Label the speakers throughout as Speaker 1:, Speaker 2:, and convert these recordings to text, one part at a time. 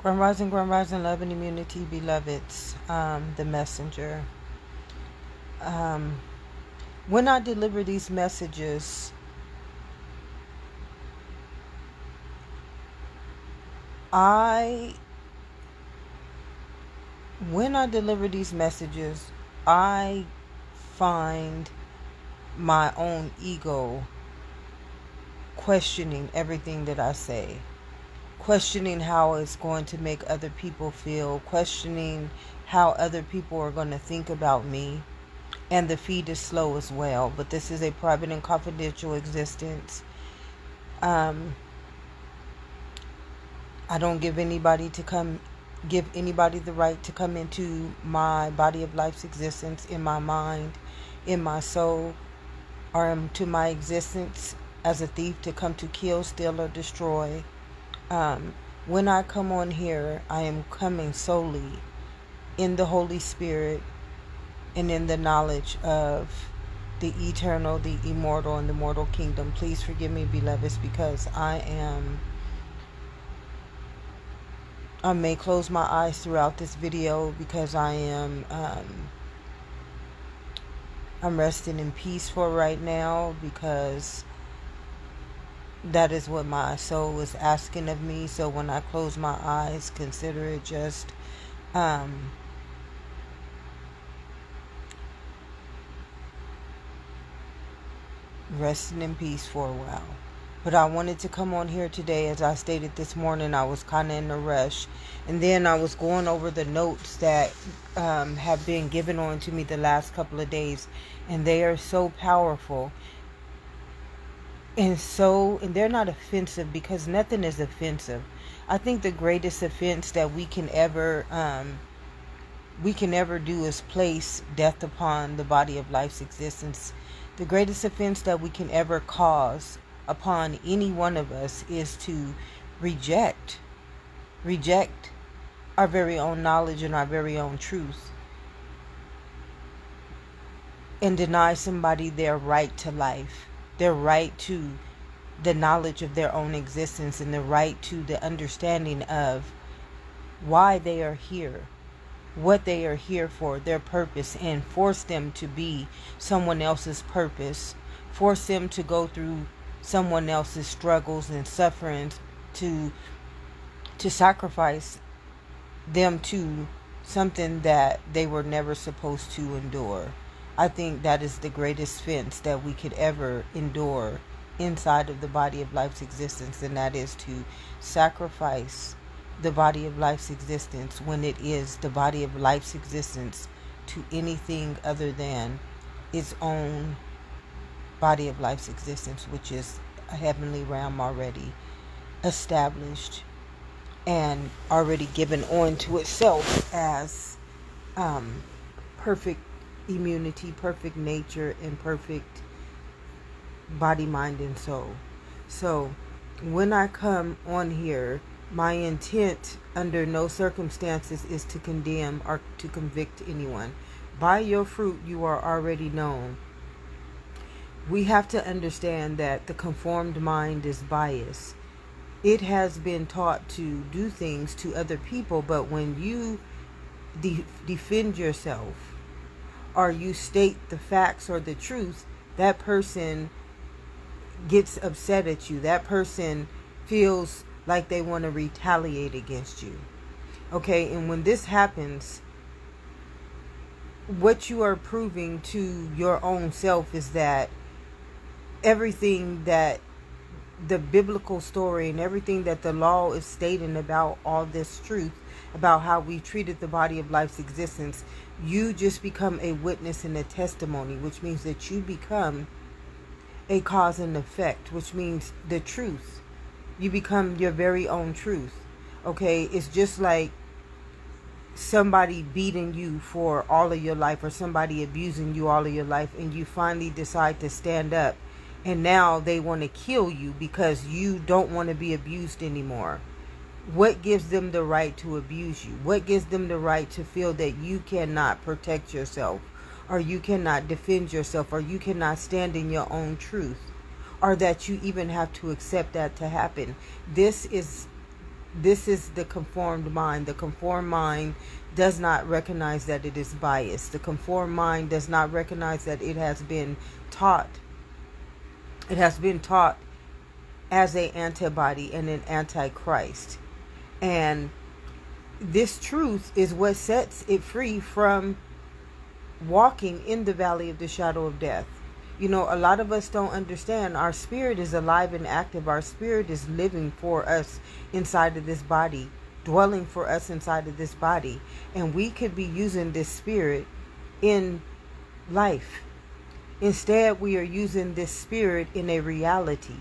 Speaker 1: Grand Rising, love and immunity, beloveds. The messenger. Um, when I deliver these messages, I when I deliver these messages, I find my own ego questioning everything that I say, questioning how it's going to make other people feel, questioning how other people are going to think about me. And the feed is slow as well, but this is a private and confidential existence. Um, I don't give anybody the right to come into my body of life's existence, in my mind, in my soul, or into my existence as a thief to come to kill, steal, or destroy. Um, when I come on here, I am coming solely in the Holy Spirit and in the knowledge of the eternal, the immortal, and the mortal kingdom. Please forgive me, beloveds, because I may close my eyes throughout this video because I'm resting in peace for right now, because that is what my soul is asking of me. So when I close my eyes, consider it just resting in peace for a while. But I wanted to come on here today. As I stated this morning, I was kind of in a rush. And then I was going over the notes that have been given on to me the last couple of days. And they are so powerful. And they're not offensive, because nothing is offensive. I think the greatest offense that we can ever do is place death upon the body of life's existence. The greatest offense that we can ever cause upon any one of us is to reject our very own knowledge and our very own truth, and deny somebody their right to life, their right to the knowledge of their own existence, and the right to the understanding of why they are here, what they are here for, their purpose, and force them to be someone else's purpose, force them to go through someone else's struggles and sufferings, to sacrifice them to something that they were never supposed to endure. I think that is the greatest offense that we could ever endure inside of the body of life's existence, and that is to sacrifice the body of life's existence, when it is the body of life's existence, to anything other than its own body of life's existence, which is a heavenly realm already established and already given on to itself as perfect immunity, perfect nature, and perfect body, mind, and soul. So when I come on here, my intent under no circumstances is to condemn or to convict anyone. By your fruit you are already known. We have to understand that the conformed mind is biased. It has been taught to do things to other people, but when you defend yourself, or you state the facts or the truth, that person gets upset at you. That person feels like they want to retaliate against you. Okay, and when this happens, what you are proving to your own self is that everything that the biblical story and everything that the law is stating about all this truth, about how we treated the body of life's existence, you just become a witness and a testimony, which means that you become a cause and effect, which means the truth. You become your very own truth. Okay, it's just like somebody beating you for all of your life, or somebody abusing you all of your life, and you finally decide to stand up, and now they want to kill you because you don't want to be abused anymore. What gives them the right to abuse you? What gives them the right to feel that you cannot protect yourself, or you cannot defend yourself, or you cannot stand in your own truth, or that you even have to accept that to happen? This is This is the conformed mind. The conformed mind does not recognize that it is biased. The conformed mind does not recognize that it has been taught. It has been taught as an antibody and an antichrist. And this truth is what sets it free from walking in the valley of the shadow of death. You know, a lot of us don't understand. Our spirit is alive and active. Our spirit is living for us inside of this body, dwelling for us inside of this body. And we could be using this spirit in life. Instead, we are using this spirit in a reality.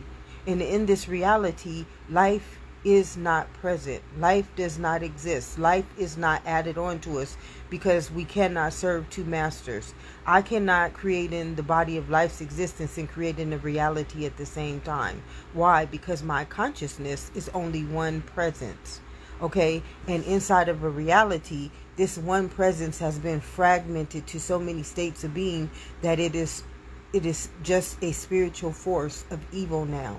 Speaker 1: And in this reality, life is not present. Life does not exist. Life is not added on to us because we cannot serve two masters. I cannot create in the body of life's existence and create in the reality at the same time. Why? Because my consciousness is only one presence. Okay? And inside of a reality, this one presence has been fragmented to so many states of being that it is just a spiritual force of evil now.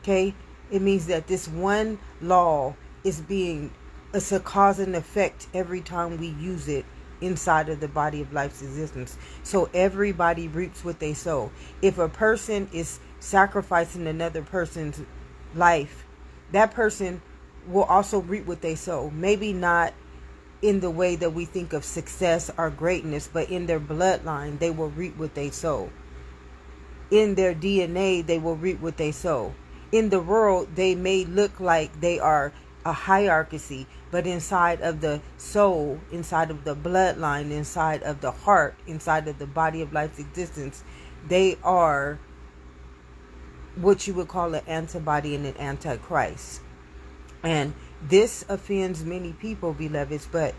Speaker 1: Okay? It means that this one law is it's a cause and effect every time we use it inside of the body of life's existence. So everybody reaps what they sow. If a person is sacrificing another person's life, that person will also reap what they sow. Maybe not in the way that we think of success or greatness, but in their bloodline, they will reap what they sow. In their DNA, they will reap what they sow. In the world, they may look like they are a hierarchy, but inside of the soul, inside of the bloodline, inside of the heart, inside of the body of life's existence, they are what you would call an antibody and an antichrist. And this offends many people, beloveds, but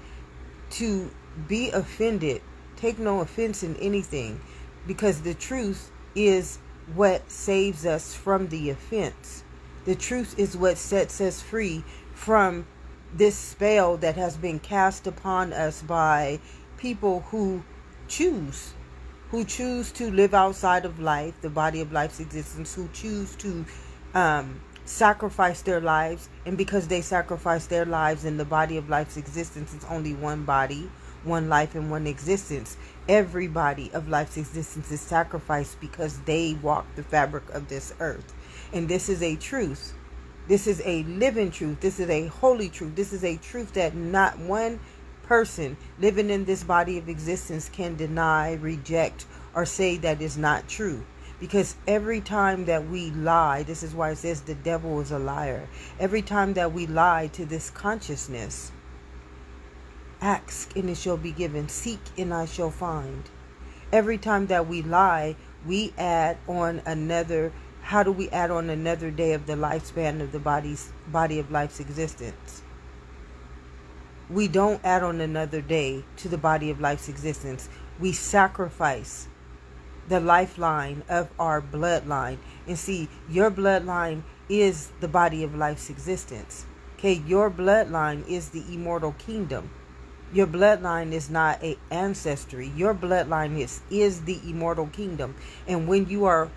Speaker 1: to be offended, take no offense in anything, because the truth is what saves us from the offense. The truth is what sets us free from this spell that has been cast upon us by people who choose to live outside of life, the body of life's existence, who choose to sacrifice their lives. And because they sacrifice their lives in the body of life's existence, it's only one body, one life, and one existence. Every body of life's existence is sacrificed because they walk the fabric of this earth. And this is a truth. This is a living truth. This is a holy truth. This is a truth that not one person living in this body of existence can deny, reject, or say that is not true. Because every time that we lie, this is why it says the devil is a liar. Every time that we lie to this consciousness, ask and it shall be given. Seek and I shall find. Every time that we lie, we add on another. How do we add on another day of the lifespan of the body of life's existence? We don't add on another day to the body of life's existence. We sacrifice the lifeline of our bloodline. And see, your bloodline is the body of life's existence. Okay, your bloodline is the immortal kingdom. Your bloodline is not an ancestry. Your bloodline is the immortal kingdom. And when you are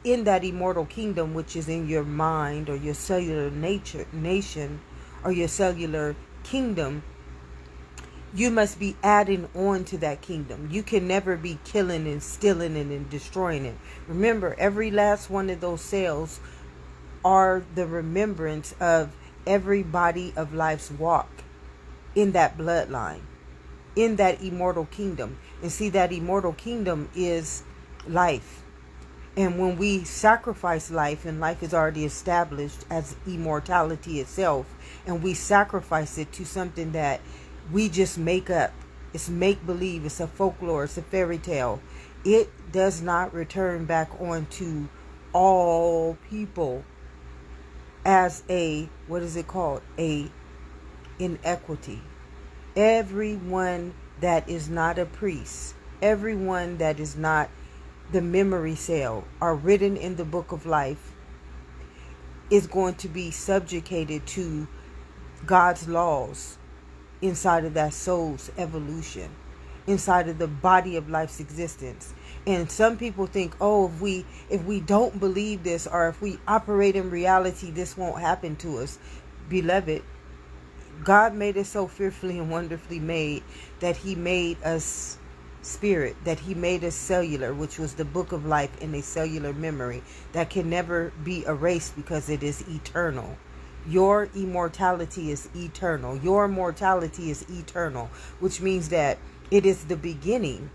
Speaker 1: in that immortal kingdom, which is in your mind or your cellular nation or your cellular kingdom, you must be adding on to that kingdom. You can never be killing and stealing and destroying it. Remember, every last one of those cells are the remembrance of every body of life's walk in that bloodline, in that immortal kingdom. And see, that immortal kingdom is life. And when we sacrifice life, and life is already established as immortality itself, and we sacrifice it to something that we just make up, it's make-believe, it's a folklore, it's a fairy tale, it does not return back onto all people as a, what is it called? A inequity. Everyone that is not a priest, everyone that is not the memory cell are written in the book of life is going to be subjugated to God's laws inside of that soul's evolution, inside of the body of life's existence. And some people think, oh, if we don't believe this, or if we operate in reality, this won't happen to us. beloved, God made us so fearfully and wonderfully made that he made us spirit, that he made us cellular, which was the book of life in a cellular memory that can never be erased because it is eternal. Your immortality is eternal. Your mortality is eternal, which means that it is the beginning.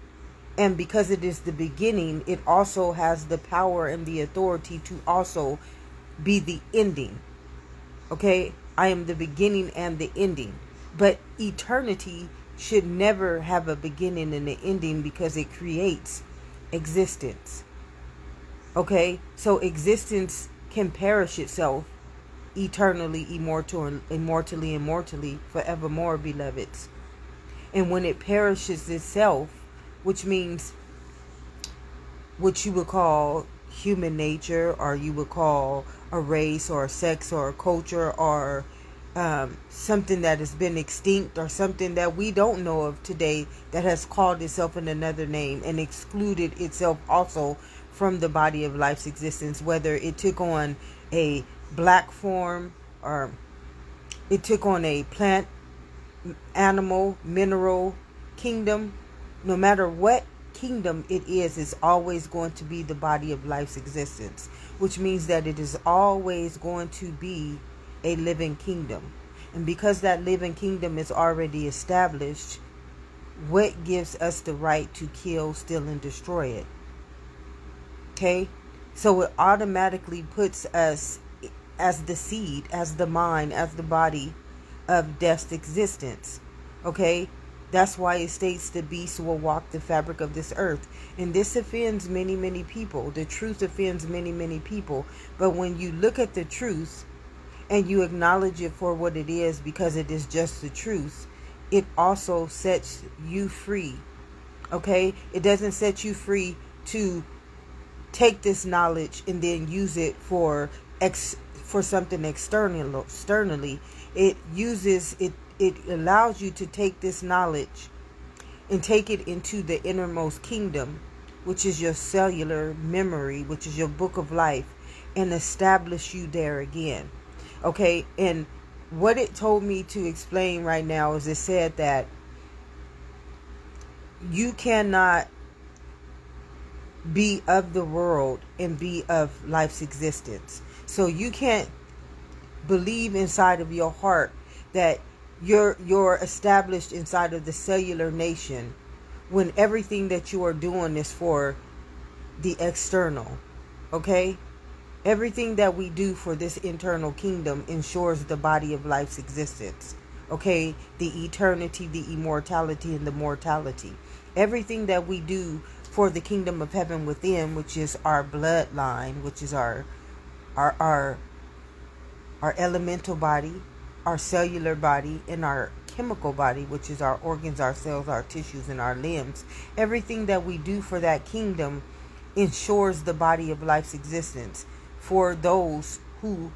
Speaker 1: And because it is the beginning, it also has the power and the authority to also be the ending. Okay? I am the beginning and the ending. But eternity should never have a beginning and an ending because it creates existence. Okay? So existence can perish itself eternally, immortally, forevermore, beloveds. And when it perishes itself, which means what you would call human nature, or you would call a race or a sex or a culture, or something that has been extinct, or something that we don't know of today that has called itself in another name and excluded itself also from the body of life's existence, whether it took on a black form or it took on a plant, animal, mineral kingdom. No matter what kingdom it is always going to be the body of life's existence, which means that it is always going to be a living kingdom. And because that living kingdom is already established, what gives us the right to kill, steal, and destroy it? Okay? So it automatically puts us as the seed, as the mind, as the body of death's existence. Okay? That's why it states the beast will walk the fabric of this earth. And this offends many, many people. The truth offends many, many people. But when you look at the truth and you acknowledge it for what it is, because it is just the truth, it also sets you free. Okay? It doesn't set you free to take this knowledge and then use it for something externally. It uses it. It allows you to take this knowledge and take it into the innermost kingdom, which is your cellular memory, which is your book of life, and establish you there again. Okay, and what it told me to explain right now is it said that you cannot be of the world and be of life's existence. So you can't believe inside of your heart that you're established inside of the cellular nation when everything that you are doing is for the external. Okay? Everything that we do for this internal kingdom ensures the body of life's existence. Okay? The eternity, the immortality, and the mortality. Everything that we do for the kingdom of heaven within, which is our bloodline, which is our elemental body, our cellular body, and our chemical body, which is our organs, our cells, our tissues, and our limbs. Everything that we do for that kingdom ensures the body of life's existence for those who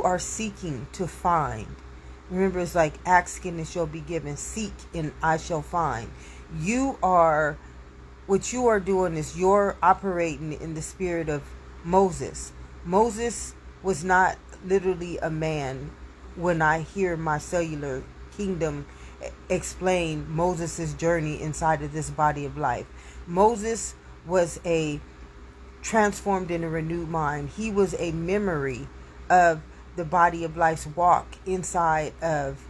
Speaker 1: are seeking to find. Remember, it's like ask and it shall be given, seek and I shall find. What you are doing is you're operating in the spirit of Moses. Moses was not literally a man. When I hear my cellular kingdom explain Moses' journey inside of this body of life, Moses was a transformed in a renewed mind. He was a memory of the body of life's walk inside of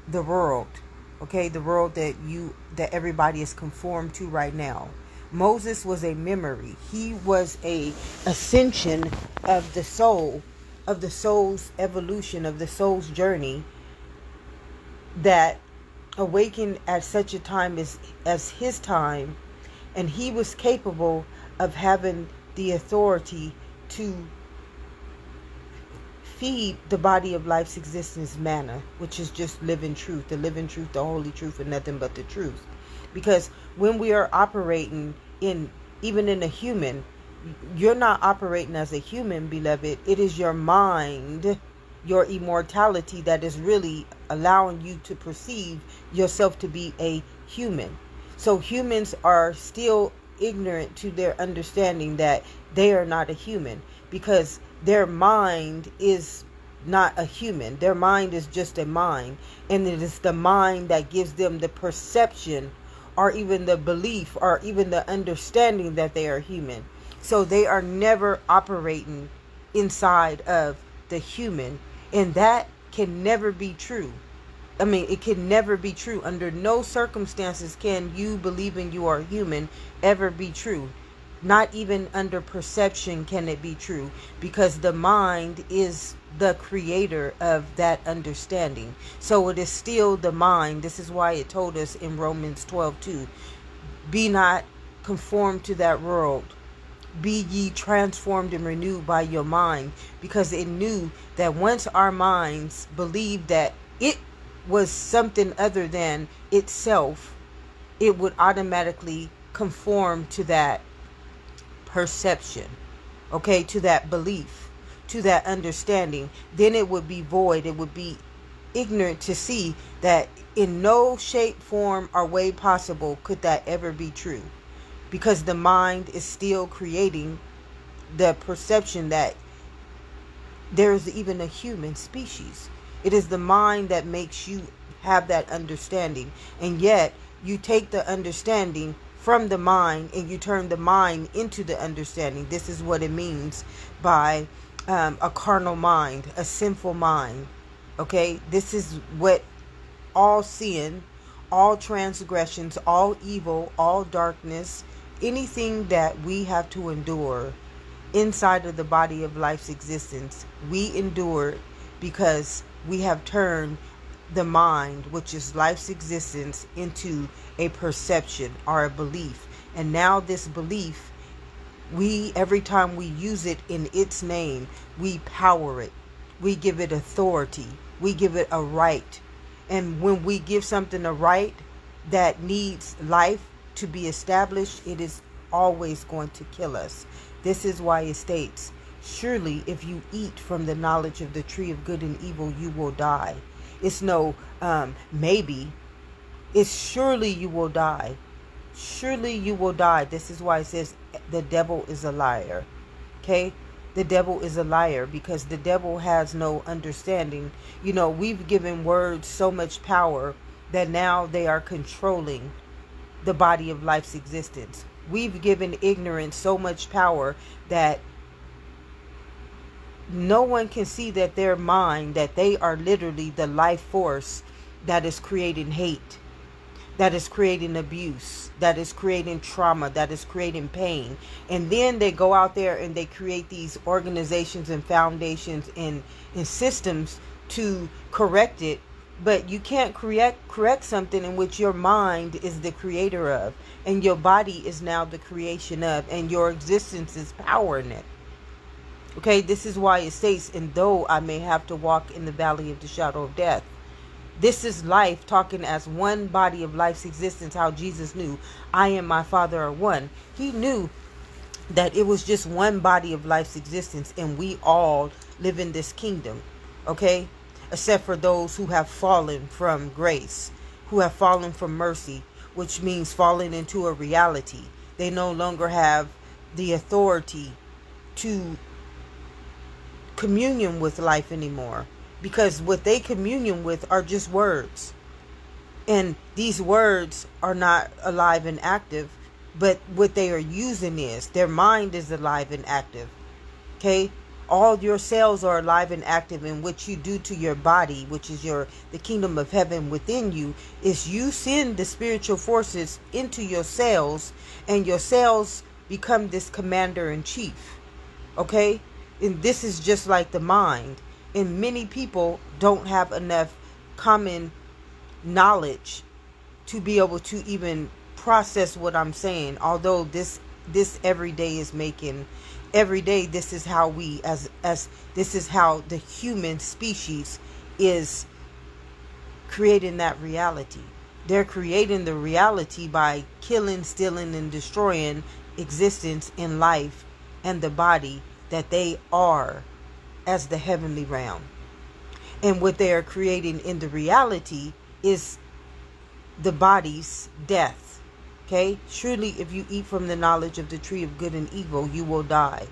Speaker 1: the world. Okay, the world that everybody is conformed to right now. Moses was a memory. He was a ascension of the soul, of the soul's evolution, of the soul's journey that awakened at such a time as his time, and he was capable of having the authority to feed the body of life's existence manna, which is just living truth, the living truth, the holy truth, and nothing but the truth. Because when we are operating even in a human, you're not operating as a human, beloved. It is your mind, your immortality, that is really allowing you to perceive yourself to be a human. So humans are still ignorant to their understanding that they are not a human, because their mind is not a human. Their mind is just a mind, and it is the mind that gives them the perception, or even the belief, or even the understanding that they are human. So they are never operating inside of the human, and that can never be true. I mean, it can never be true. Under no circumstances can you believing you are human ever be true. Not even under perception can it be true, because the mind is the creator of that understanding. So it is still the mind. This is why it told us in Romans 12:2, be not conformed to that world. Be ye transformed and renewed by your mind, because it knew that once our minds believed that it was something other than itself, it would automatically conform to that perception, okay, to that belief, to that understanding. Then it would be void. It would be ignorant to see that in no shape, form, or way possible could that ever be true, because the mind is still creating the perception that there is even a human species. It is the mind that makes you have that understanding, and yet you take the understanding from the mind and you turn the mind into the understanding. This is what it means by a carnal mind, a sinful mind. Okay, this is what all sin, all transgressions, all evil, all darkness, anything that we have to endure inside of the body of life's existence, we endure because we have turned the mind, which is life's existence, into a perception or a belief. And now this belief, every time we use it in its name, we power it. We give it authority. We give it a right. And when we give something a right that needs life to be established, it is always going to kill us. This is why it states, surely if you eat from the knowledge of the tree of good and evil, you will die. It's no maybe. It's surely you will die. Surely you will die. This is why it says the devil is a liar. Okay? The devil is a liar, because the devil has no understanding. You know, we've given words so much power that now they are controlling the body of life's existence. We've given ignorance so much power that no one can see that their mind, that they are literally the life force that is creating hate, that is creating abuse, that is creating trauma, that is creating pain. And then they go out there and they create these organizations and foundations and systems to correct it. But you can't correct something in which your mind is the creator of, and your body is now the creation of, and your existence is powering it. Okay, this is why it states, and though I may have to walk in the valley of the shadow of death. This is life talking as one body of life's existence, how Jesus knew I and my Father are one. He knew that it was just one body of life's existence, and we all live in this kingdom. Okay? Except for those who have fallen from grace, who have fallen from mercy, which means falling into a reality. They no longer have the authority to communion with life anymore, because what they communion with are just words, and these words are not alive and active. But what they are using is their mind is alive and active. Okay, all your cells are alive and active, and what you do to your body, which is the kingdom of heaven within you, is you send the spiritual forces into your cells, and your cells become this commander in chief. Okay, and this is just like the mind. And many people don't have enough common knowledge to be able to even process what I'm saying. Although this every day is making, every day this is how we as this is how the human species is creating that reality. They're creating the reality by killing, stealing, and destroying existence in life and the body that they are as the heavenly realm. And what they are creating in the reality is the body's death. Okay? Surely if you eat from the knowledge of the tree of good and evil, you will die.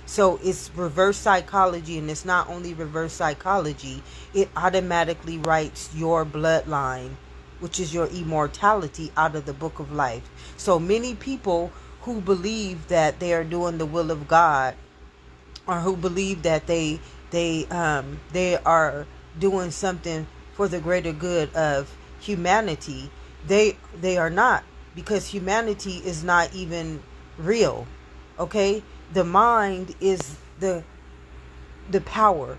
Speaker 1: So it's reverse psychology, and it's not only reverse psychology, it automatically writes your bloodline, which is your immortality, out of the book of life. So many people who believe that they are doing the will of God, or who believe that they are doing something for the greater good of humanity, they are not, because humanity is not even real. Okay, the mind is the power.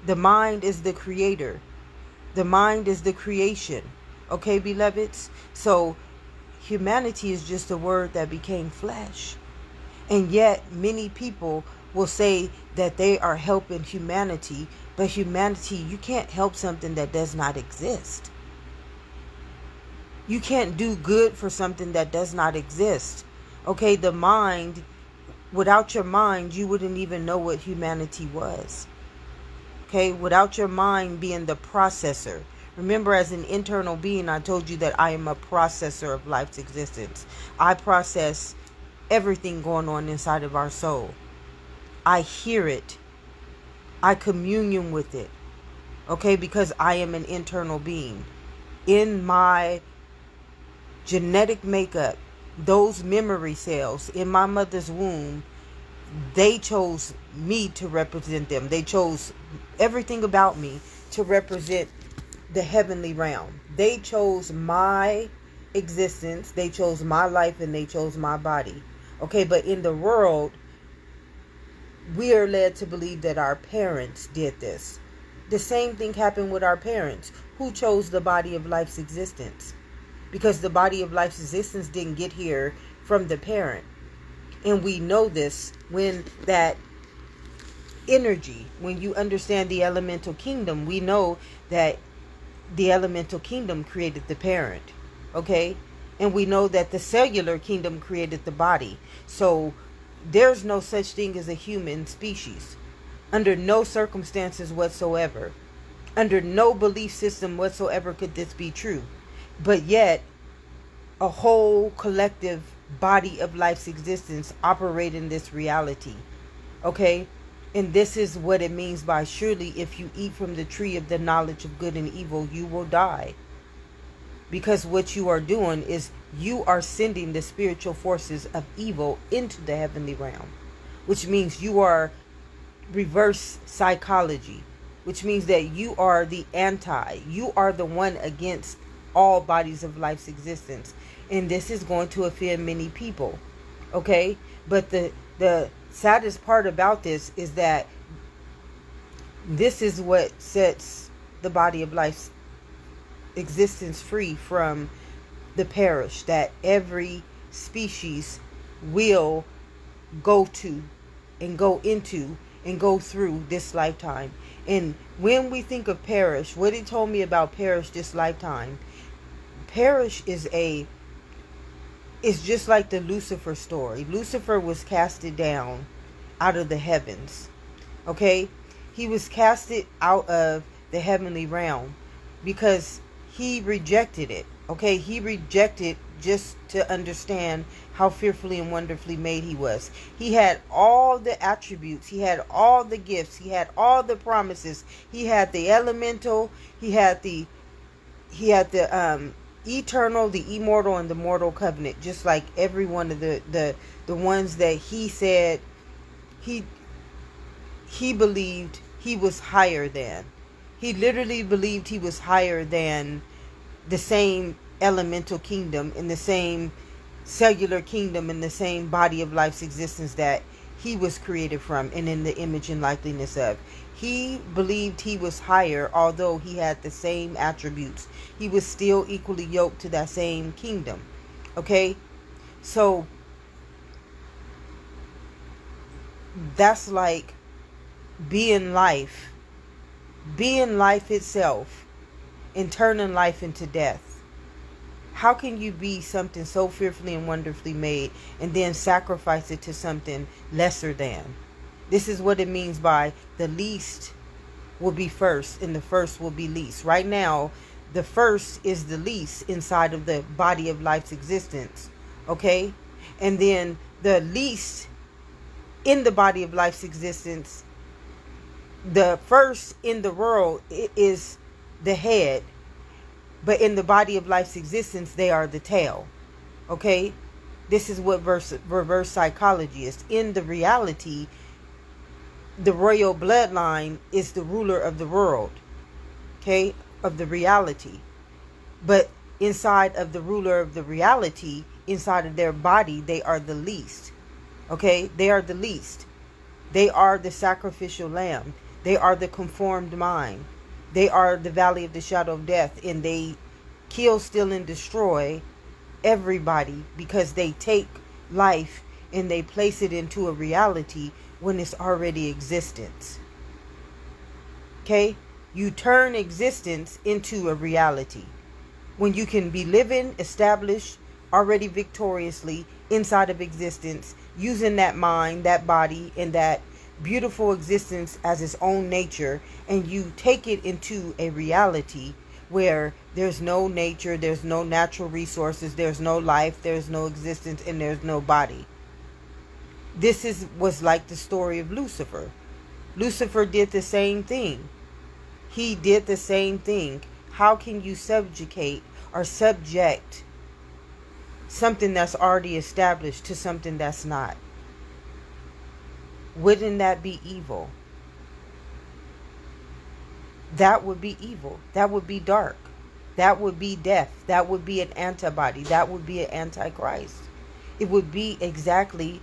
Speaker 1: The mind is the creator. The mind is the creation. Okay, beloveds? So humanity is just a word that became flesh. And yet many people will say that they are helping humanity, but humanity, you can't help something that does not exist. You can't do good for something that does not exist. Okay, the mind, without your mind, you wouldn't even know what humanity was. Okay, without your mind being the processor. Remember, as an internal being, I told you that I am a processor of life's existence. I process everything going on inside of our soul. I hear it. I communion with it. Okay, because I am an internal being. In my genetic makeup, those memory cells in my mother's womb, they chose me to represent them. They chose everything about me to represent the heavenly realm. They chose my existence, they chose my life, and they chose my body. Okay, but in the world, we are led to believe that our parents did this. The same thing happened with our parents, who chose the body of life's existence. Because the body of life's existence didn't get here from the parent. And we know this when that energy, when you understand the elemental kingdom, we know that the elemental kingdom created the parent. Okay? And we know that the cellular kingdom created the body. So there's no such thing as a human species. Under no circumstances whatsoever. Under no belief system whatsoever could this be true. But yet, a whole collective body of life's existence operate in this reality. Okay? And this is what it means by surely if you eat from the tree of the knowledge of good and evil, you will die. Because what you are doing is you are sending the spiritual forces of evil into the heavenly realm. Which means you are reverse psychology. Which means that you are the anti. You are the one against all bodies of life's existence. And this is going to offend many people. Okay? But the saddest part about this is that this is what sets the body of life's existence free from the perish that every species will go to and go into and go through this lifetime. And when we think of perish, what he told me about perish this lifetime, perish is just like the Lucifer story. Lucifer was casted down out of the heavens. Okay? He was casted out of the heavenly realm because he rejected it. Okay? He rejected just to understand how fearfully and wonderfully made he was. He had all the attributes. He had all the gifts. He had all the promises. He had the elemental. He had the eternal, the immortal, and the mortal covenant. Just like every one of the ones that he said he believed he was higher than. He literally believed he was higher than the same elemental kingdom, in the same cellular kingdom, in the same body of life's existence that he was created from and in the image and likeness of. He believed he was higher, although he had the same attributes. He was still equally yoked to that same kingdom. Okay? So that's like being life itself, and turning life into death. How can you be something so fearfully and wonderfully made and then sacrifice it to something lesser than? This is what it means by the least will be first and the first will be least. Right now, the first is the least inside of the body of life's existence. Okay? And then the least in the body of life's existence, the first in the world is the head. But in the body of life's existence, they are the tail. Okay? This is what reverse psychology is. In the reality, the royal bloodline is the ruler of the world. Okay? Of the reality. But inside of the ruler of the reality, inside of their body, they are the least. Okay? They are the least. They are the sacrificial lamb. They are the conformed mind. They are the valley of the shadow of death. And they kill, steal, and destroy everybody because they take life and they place it into a reality when it's already existence. Okay? You turn existence into a reality. When you can be living, established, already victoriously inside of existence, using that mind, that body, and that beautiful existence as its own nature, and you take it into a reality where there's no nature, there's no natural resources, there's no life, there's no existence, and there's no body. This was like the story of Lucifer. Lucifer did the same thing. He did the same thing. How can you subjugate or subject something that's already established to something that's not? Wouldn't that be evil? That would be evil. That would be dark. That would be death. That would be an antibody. That would be an antichrist. It would be exactly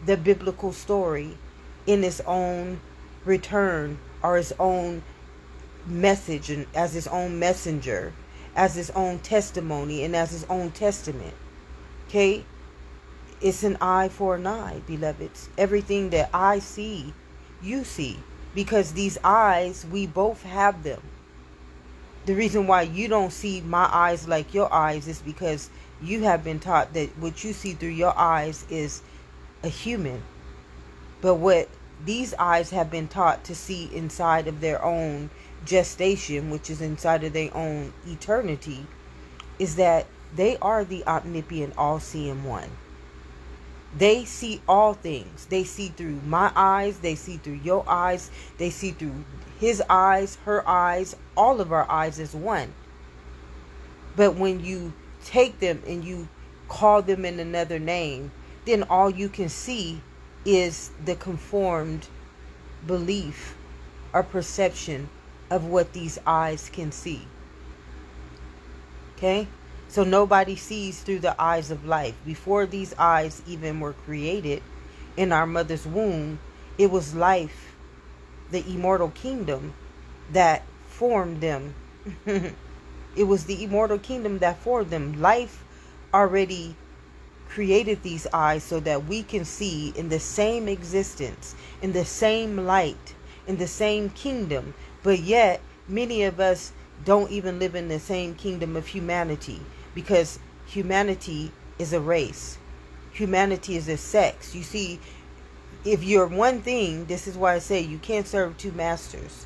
Speaker 1: the biblical story in its own return, or its own message, and as its own messenger, as its own testimony, and as its own testament. Okay? It's an eye for an eye, beloveds. Everything that I see, you see. Because these eyes, we both have them. The reason why you don't see my eyes like your eyes is because you have been taught that what you see through your eyes is a human. But what these eyes have been taught to see inside of their own gestation, which is inside of their own eternity, is that they are the omnipotent, all-seeing one. They see all things. They see through my eyes. They see through your eyes. They see through his eyes, her eyes, all of our eyes as one. But when you take them and you call them in another name, then all you can see is the conformed belief or perception of what these eyes can see. Okay? So nobody sees through the eyes of life. Before these eyes even were created in our mother's womb, it was life, the immortal kingdom, that formed them. It was the immortal kingdom that formed them. Life already created these eyes so that we can see in the same existence, in the same light, in the same kingdom. But yet, many of us don't even live in the same kingdom of humanity. Because humanity is a race. Humanity is a sex. You see, if you're one thing, this is why I say you can't serve two masters.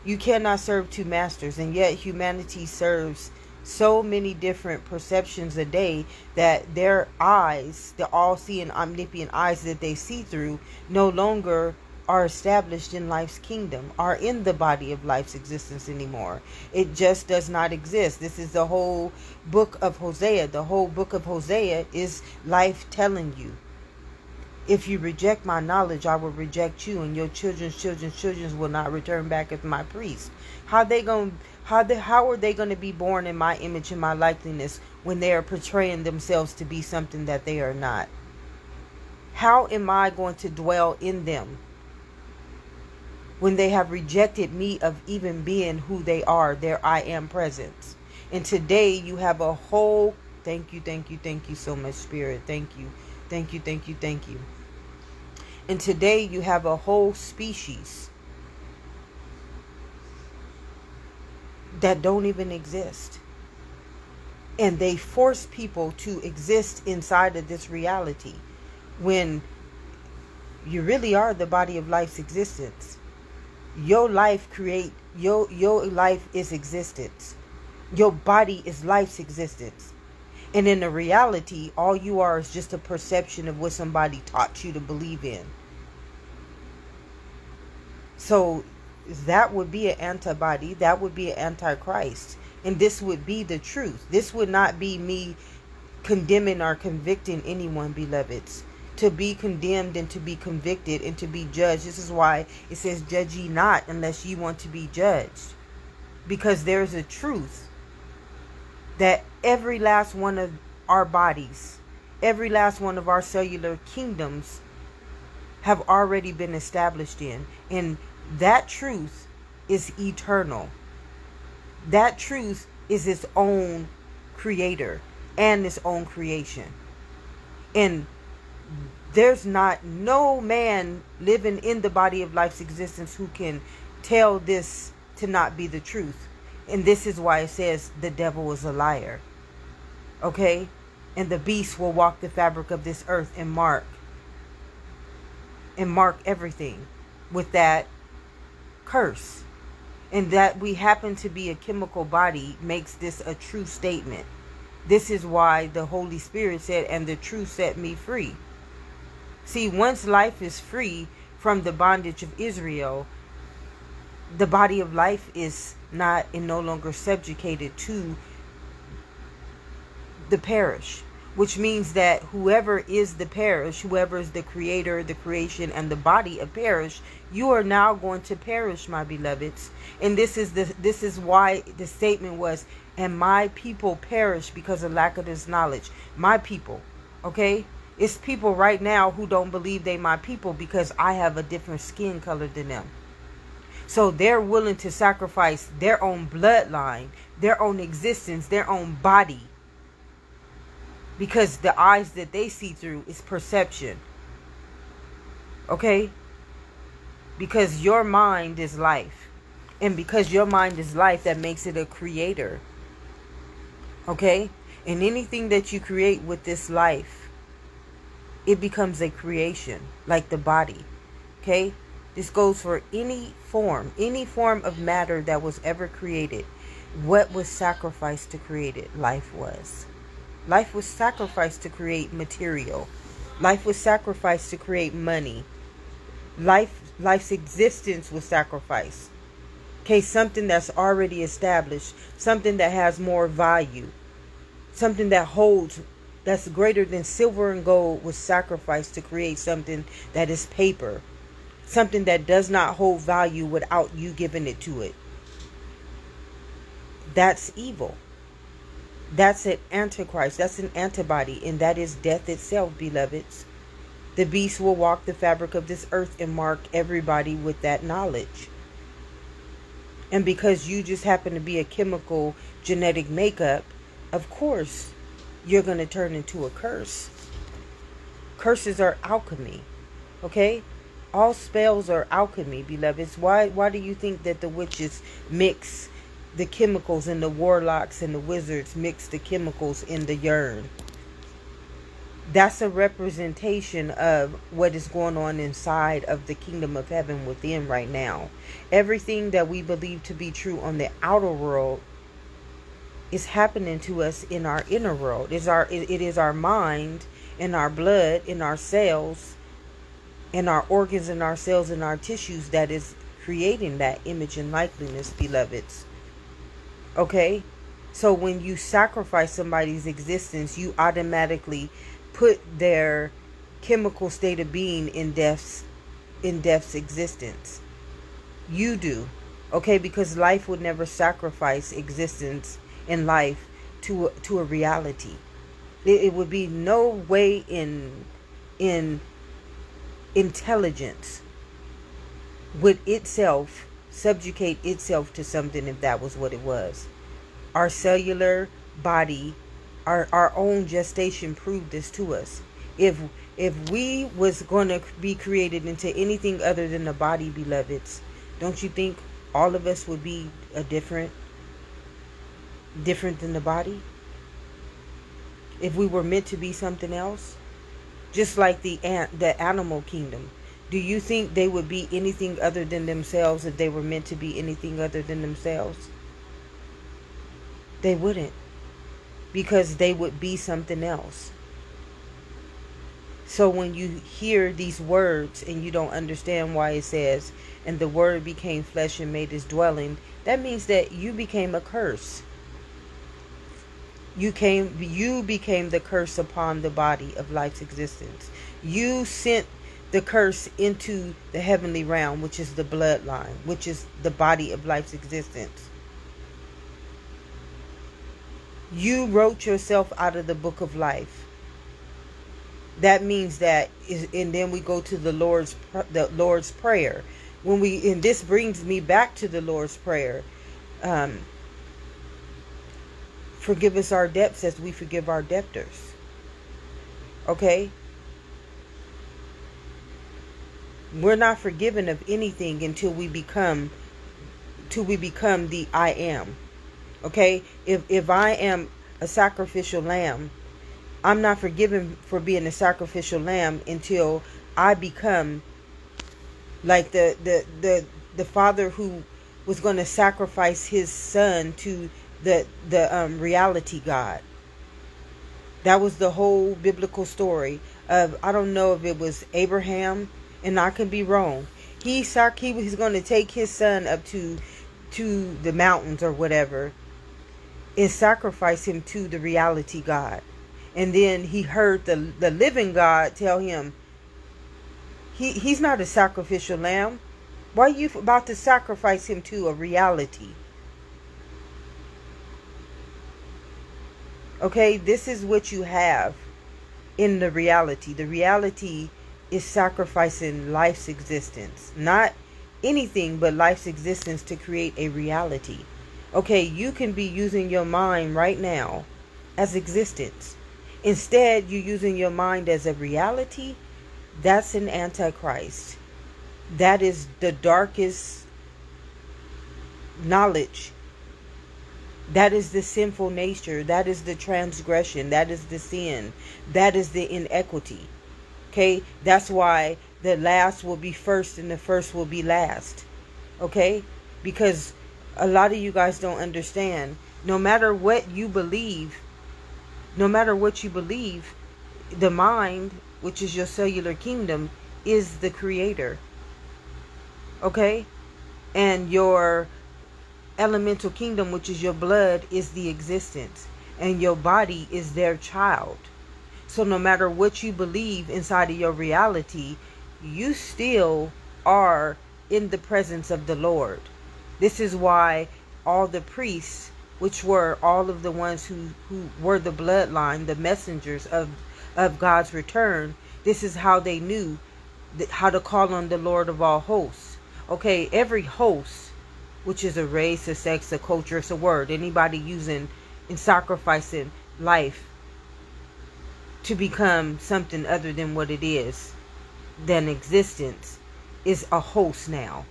Speaker 1: You cannot serve two masters. And yet humanity serves so many different perceptions a day that their eyes, the all-seeing, omnipotent eyes that they see through, no longer are established in life's kingdom, are in the body of life's existence anymore. It just does not exist. This is the whole book of Hosea. The whole book of Hosea is life telling you, if you reject my knowledge, I will reject you, and your children's children will not return back as my priests. How are they going to be born in my image and my likeness when they are portraying themselves to be something that they are not? How am I going to dwell in them when they have rejected me of even being who they are, their I am presence? And today you have a whole, thank you so much, Spirit. Thank you. And today you have a whole species that don't even exist. And they force people to exist inside of this reality when you really are the body of life's existence. Your life your life is existence. Your body is life's existence. And in the reality, all you are is just a perception of what somebody taught you to believe in. So that would be an antibody. That would be an antichrist. And this would be the truth. This would not be me condemning or convicting anyone, beloveds. To be condemned and to be convicted and to be judged. This is why it says, judge ye not unless ye want to be judged. Because there's a truth that every last one of our bodies, every last one of our cellular kingdoms have already been established in. And that truth is eternal. That truth is its own creator and its own creation. And there's not no man living in the body of life's existence who can tell this to not be the truth. And this is why it says the devil is a liar. Okay? And the beast will walk the fabric of this earth and mark everything with that curse. And that we happen to be a chemical body makes this a true statement. This is why the Holy Spirit said, and the truth set me free. See, once life is free from the bondage of Israel, the body of life is not and no longer subjugated to the parish, which means that whoever is the parish, whoever is the creator, the creation, and the body of parish, you are now going to perish, my beloveds. And this is why the statement was, and my people perish because of lack of this knowledge. My people, okay? It's people right now who don't believe they my people because I have a different skin color than them. So they're willing to sacrifice their own bloodline, their own existence, their own body. Because the eyes that they see through is perception. Okay? Because your mind is life. And because your mind is life, that makes it a creator. Okay? And anything that you create with this life, it becomes a creation. Like the body. Okay? This goes for any form of matter that was ever created. What was sacrificed to create it? Life was. Life was sacrificed to create material. Life was sacrificed to create money. Life's existence was sacrificed. Okay, something that's already established, something that has more value, something that holds, that's greater than silver and gold, was sacrificed to create something that is paper. Something that does not hold value without you giving it to it. That's evil. That's an antichrist. That's an antibody. And that is death itself, beloveds. The beast will walk the fabric of this earth and mark everybody with that knowledge. And because you just happen to be a chemical genetic makeup, of course, you're going to turn into a curse. Curses are alchemy. Okay? All spells are alchemy, beloveds. Why do you think that the witches mix the chemicals, and the warlocks and the wizards mix the chemicals in the urn? That's a representation of what is going on inside of the kingdom of heaven within right now. Everything that we believe to be true on the outer world is happening to us in our inner world. It is our mind, in our blood, in our cells, in our organs, in our cells, in our tissues that is creating that image and likeness, beloveds. Okay? So when you sacrifice somebody's existence, you automatically put their chemical state of being in death's existence. You do. Okay? Because life would never sacrifice existence in life to a reality. It would be no way in intelligence would itself subjugate itself to something if that was what it was. Our cellular body, our own gestation proved this to us. If we was going to be created into anything other than the body, beloveds, don't you think all of us would be a different than the body? If we were meant to be something else? Just like the animal kingdom. Do you think they would be anything other than themselves if they were meant to be anything other than themselves? They wouldn't, because they would be something else. So when you hear these words and you don't understand why it says, and the word became flesh and made his dwelling, that means that you became a curse. You became the curse upon the body of life's existence. You sent the curse into the heavenly realm, which is the bloodline, which is the body of life's existence. You wrote yourself out of the book of life. That means that, and then we go to the Lord's Prayer. And this brings me back to the Lord's Prayer. Forgive us our debts as we forgive our debtors. Okay? We're not forgiven of anything until we become the I am. Okay? If I am a sacrificial lamb, I'm not forgiven for being a sacrificial lamb until I become like the father who was going to sacrifice his son to the reality God. That was the whole biblical story of, I don't know if it was Abraham, and I could be wrong. He's going to take his son up to the mountains or whatever and sacrifice him to the reality God. And then he heard the living God tell him, he's not a sacrificial lamb. Why are you about to sacrifice him to a reality? Okay, this is what you have in the reality. The reality is sacrificing life's existence. Not anything but life's existence to create a reality. Okay, you can be using your mind right now as existence. Instead, you're using your mind as a reality. That's an antichrist. That is the darkest knowledge. That is the sinful nature. That is the transgression. That is the sin. That is the inequity. Okay? That's why the last will be first and the first will be last. Okay? Because a lot of you guys don't understand. No matter what you believe, the mind, which is your cellular kingdom, is the creator. Okay? And your elemental kingdom, which is your blood, is the existence. And your body is their child. So no matter what you believe inside of your reality, you still are in the presence of the Lord. This is why all the priests, which were all of the ones who were the bloodline, the messengers of God's return, this is how they knew how to call on the Lord of all hosts. Okay, every host, which is a race, a sex, a culture, it's a word. Anybody using and sacrificing life to become something other than what it is, than existence, is a host now.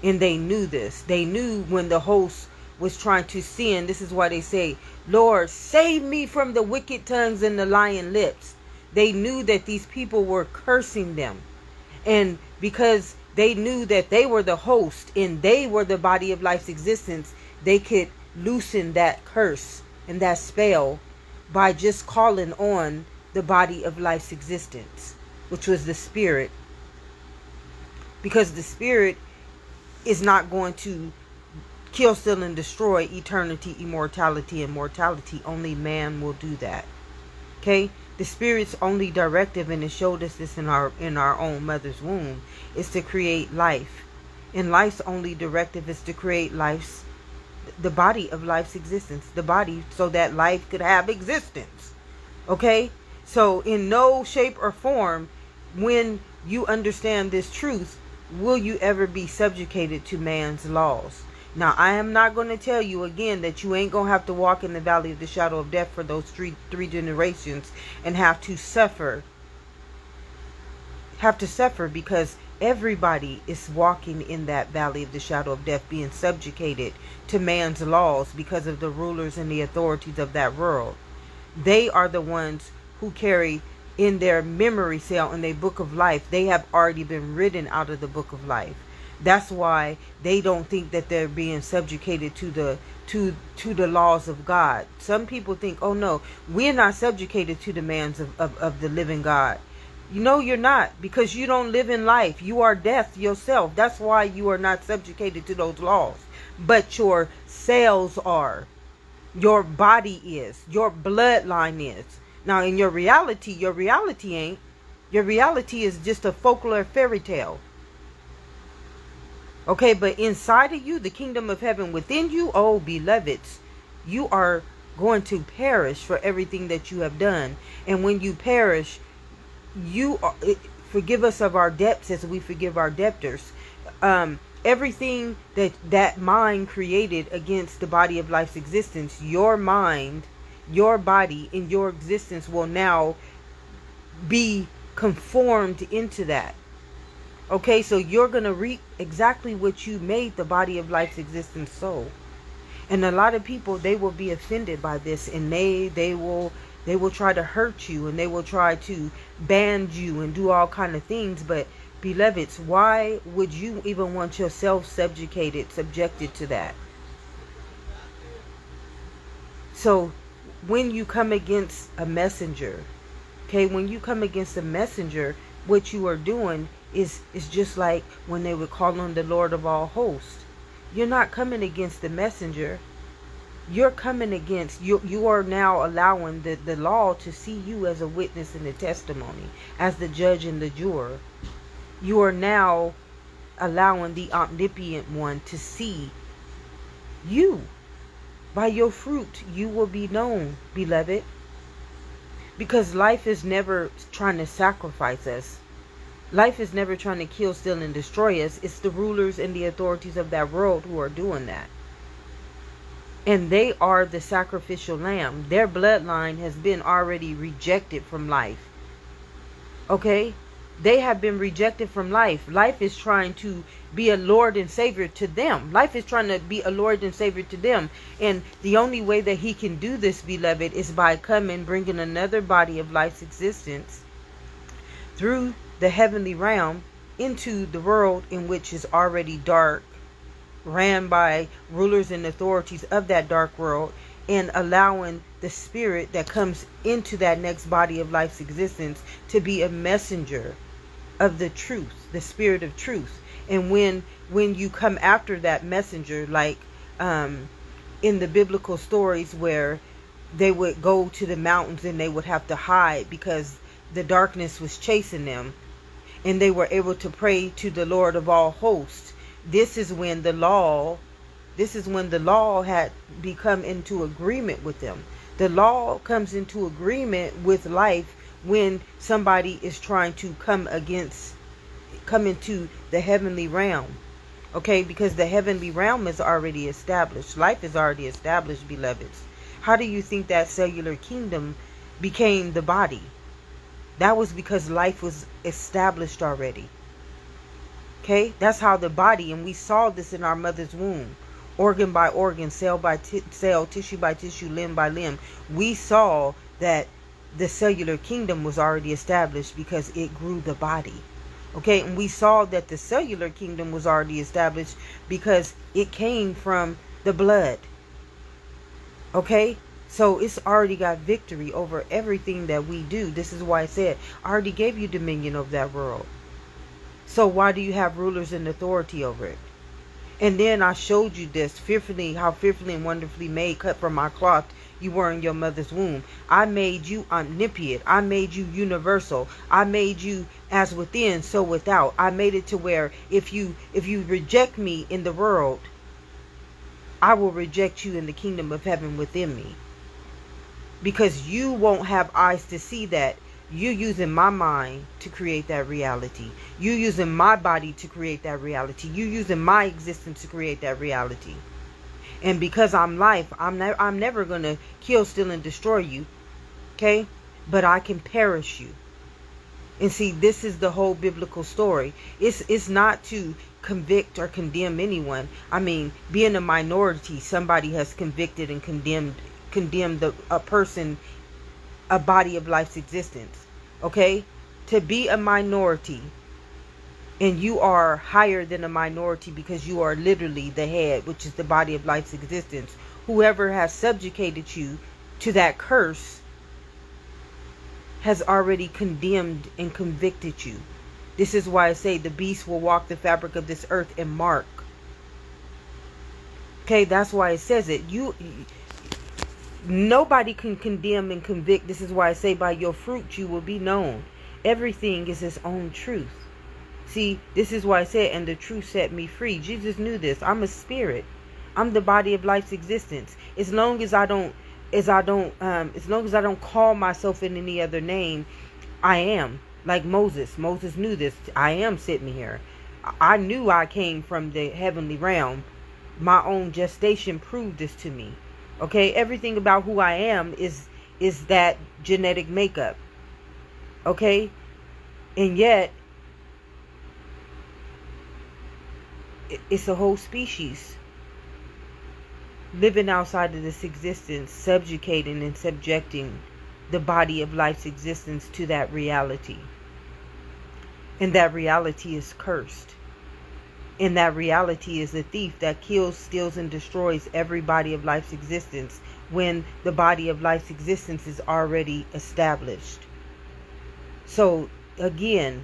Speaker 1: And they knew this. They knew when the host was trying to sin. This is why they say, Lord, save me from the wicked tongues and the lying lips. They knew that these people were cursing them. And because they knew that they were the host and they were the body of life's existence, they could loosen that curse and that spell by just calling on the body of life's existence, which was the spirit. Because the spirit is not going to kill, steal, and destroy eternity, immortality, and mortality. Only man will do that. Okay? The spirit's only directive, and it showed us this in our own mother's womb, is to create life. And life's only directive is to create the body of life's existence. The body, so that life could have existence. Okay? So in no shape or form, when you understand this truth, will you ever be subjugated to man's laws. Now, I am not going to tell you again that you ain't going to have to walk in the valley of the shadow of death for those three generations and have to suffer. Because everybody is walking in that valley of the shadow of death, being subjugated to man's laws because of the rulers and the authorities of that world. They are the ones who carry in their memory cell, in their book of life, they have already been written out of the book of life. That's why they don't think that they're being subjugated to to the laws of God. Some people think, oh no, we're not subjugated to the demands of the living God. You know you're not, because you don't live in life. You are death yourself. That's why you are not subjugated to those laws. But your cells are. Your body is. Your bloodline is. Now in your reality ain't. Your reality is just a folklore fairy tale. Okay, but inside of you, the kingdom of heaven within you, oh beloveds, you are going to perish for everything that you have done. And when you perish, forgive us of our debts as we forgive our debtors. Everything that mind created against the body of life's existence, your mind, your body, and your existence will now be conformed into that. Okay, so you're going to reap exactly what you made the body of life's existence so. And a lot of people, they will be offended by this, and they will try to hurt you, and they will try to ban you and do all kind of things. But beloveds, why would you even want yourself subjected to that? So when you come against a messenger, okay, when you come against a messenger, what you are doing is just like when they would call on the Lord of all hosts. You're not coming against the messenger. You're coming against, you are now allowing the law to see you as a witness and a testimony, as the judge and the juror. You are now allowing the omnipotent one to see you. By your fruit you will be known, beloved. Because life is never trying to sacrifice us. Life is never trying to kill, steal, and destroy us. It's the rulers and the authorities of that world who are doing that. And they are the sacrificial lamb. Their bloodline has been already rejected from life. Okay? They have been rejected from life. Life is trying to be a Lord and Savior to them. Life is trying to be a Lord and Savior to them. And the only way that he can do this, beloved, is by coming, bringing another body of life's existence through the heavenly realm into the world in which is already dark, ran by rulers and authorities of that dark world, and allowing the spirit that comes into that next body of life's existence to be a messenger of the truth, the spirit of truth. And when you come after that messenger, like in the biblical stories where they would go to the mountains and they would have to hide because the darkness was chasing them, and they were able to pray to the Lord of all hosts. This is when the law had become into agreement with them. The law comes into agreement with life when somebody is trying to come into the heavenly realm. Okay, because the heavenly realm is already established. Life is already established, beloveds. How do you think that cellular kingdom became the body? That was because life was established already. Okay, that's how the body, and we saw this in our mother's womb, organ by organ, cell by cell, tissue by tissue, limb by limb. We saw that the cellular kingdom was already established because it grew the body. Okay, and we saw that the cellular kingdom was already established because it came from the blood. Okay, so it's already got victory over everything that we do. This is why I said, I already gave you dominion over that world. So why do you have rulers and authority over it? And then I showed you this, how fearfully and wonderfully made, cut from my cloth you were in your mother's womb. I made you omnipotent. I made you universal. I made you as within, so without. I made it to where if you reject me in the world, I will reject you in the kingdom of heaven within me. Because you won't have eyes to see that. You using my mind to create that reality. You using my body to create that reality. You using my existence to create that reality. And because I'm life, I'm never going to kill, steal, and destroy you. Okay? But I can perish you. And see, this is the whole biblical story. It's not to convict or condemn anyone. I mean, being a minority, somebody has convicted and condemned a person, a body of life's existence. Okay? To be a minority, and you are higher than a minority because you are literally the head, which is the body of life's existence, whoever has subjugated you to that curse has already condemned and convicted you. This is why I say the beast will walk the fabric of this earth and mark. Okay, that's why it says it. Nobody can condemn and convict. This is why I say by your fruit you will be known. Everything is its own truth. See, this is why I said, and the truth set me free. Jesus knew this. I'm a spirit. I'm the body of life's existence. As long as I don't call myself in any other name, I am. Like Moses. Moses knew this. I am sitting here. I knew I came from the heavenly realm. My own gestation proved this to me. Okay, everything about who I am is that genetic makeup. Okay, and yet it's a whole species living outside of this existence, subjugating and subjecting the body of life's existence to that reality. And that reality is cursed. And that reality is a thief that kills, steals, and destroys every body of life's existence when the body of life's existence is already established. So again,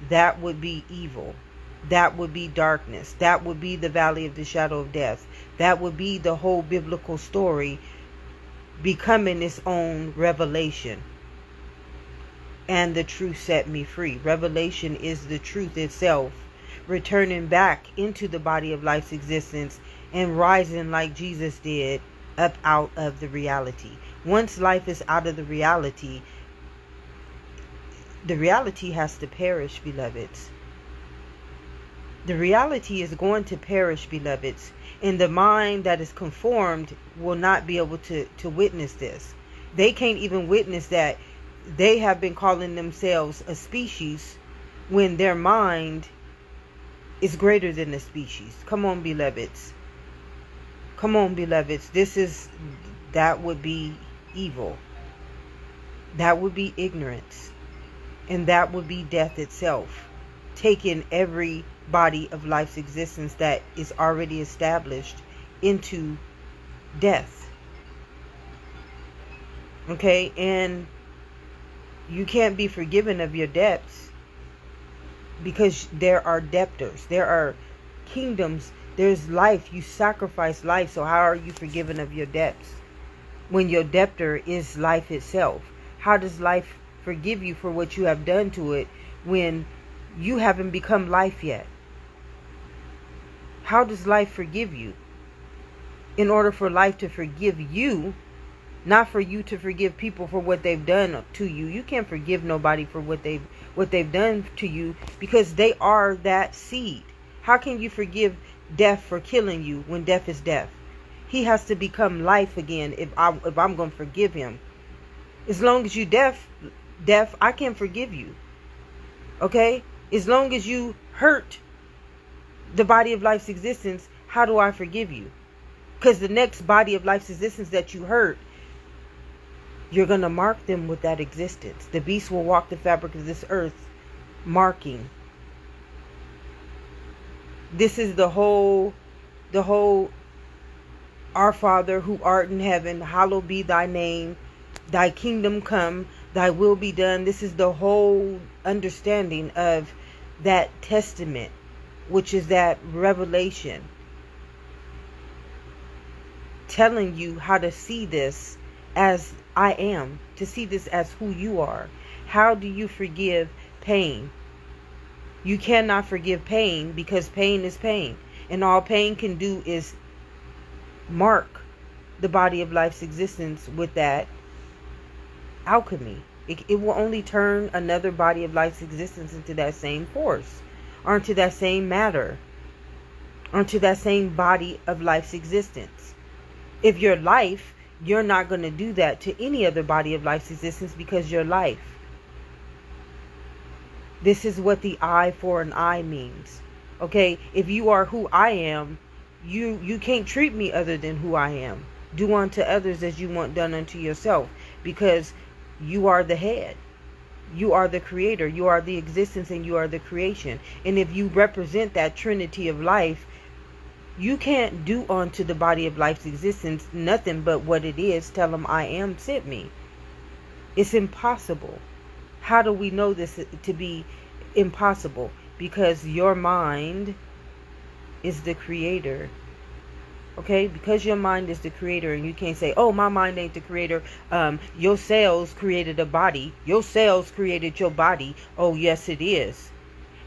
Speaker 1: that would be evil. That would be darkness. That would be the valley of the shadow of death. That would be the whole biblical story becoming its own revelation. And the truth set me free. Revelation is the truth itself, returning back into the body of life's existence and rising like Jesus did up out of the reality. Once life is out of the reality has to perish, beloveds. The reality is going to perish, beloveds. And the mind that is conformed will not be able to witness this. They can't even witness that they have been calling themselves a species when their mind is greater than the species. Come on, beloveds. Come on, beloveds. That would be evil. That would be ignorance. And that would be death itself. Taking every body of life's existence that is already established into death. Okay? And you can't be forgiven of your debts because there are debtors. There are kingdoms. There's life. You sacrifice life. So how are you forgiven of your debts when your debtor is life itself? How does life forgive you for what you have done to it when you haven't become life yet? How does life forgive you? In order for life to forgive you, not for you to forgive people for what they've done to you. You can't forgive nobody for what they've done to you because they are that seed. How can you forgive death for killing you when death is death? He has to become life again if I'm going to forgive him. As long as you deaf, I can't forgive you. Okay? As long as you hurt the body of life's existence, how do I forgive you? Because the next body of life's existence that you hurt, you're going to mark them with that existence. The beast will walk the fabric of this earth, marking. This is the whole Our Father who art in heaven, hallowed be thy name. Thy kingdom come, thy will be done. This is the whole understanding of that testament, which is that revelation. Telling you how to see this as I am, to see this as who you are. How do you forgive pain? You cannot forgive pain because pain is pain. And all pain can do is mark the body of life's existence with that alchemy. It will only turn another body of life's existence into that same force, or into that same matter, or into that same body of life's existence. If you're life, you're not going to do that to any other body of life's existence because you're life. This is what the eye for an eye means. Okay, if you are who I am, you can't treat me other than who I am. Do unto others as you want done unto yourself, because you are the head. You are the creator. You are the existence and you are the creation. And if you represent that trinity of life, You can't do unto the body of life's existence nothing but what it is. Tell them I am sent me. It's impossible. How do we know this to be impossible? Because your mind is the creator. Okay, because your mind is the creator, and you can't say, oh, my mind ain't the creator. Your cells created a body. Your cells created your body. Oh, yes, it is.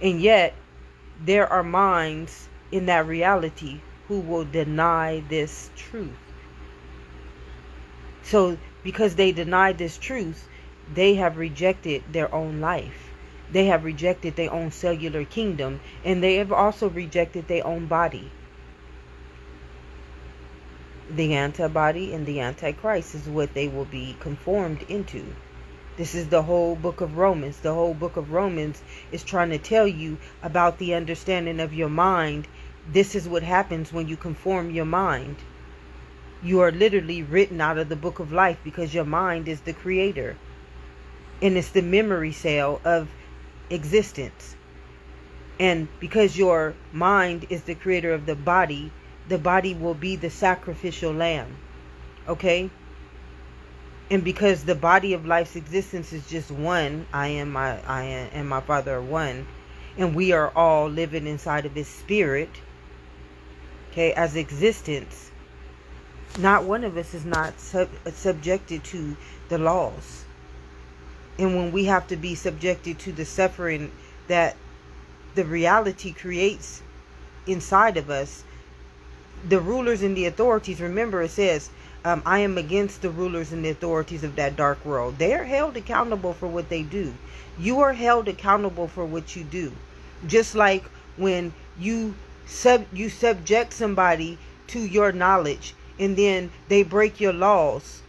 Speaker 1: And yet, there are minds in that reality who will deny this truth. So, because they deny this truth, they have rejected their own life. They have rejected their own cellular kingdom, and they have also rejected their own body. The antibody and the antichrist is what they will be conformed into. This is the whole book of Romans. The whole book of Romans is trying to tell you about the understanding of your mind. This is what happens when you conform your mind. You are literally written out of the book of life because your mind is the creator. And it's the memory cell of existence. And because your mind is the creator of the body will be the sacrificial lamb. Okay? And because the body of life's existence is just one, I am and my Father are one, and we are all living inside of his spirit, okay, as existence, not one of us is not subjected to the laws. And when we have to be subjected to the suffering that the reality creates inside of us, the rulers and the authorities, remember it says, I am against the rulers and the authorities of that dark world. They are held accountable for what they do. You are held accountable for what you do. Just like when you subject somebody to your knowledge and then they break your laws,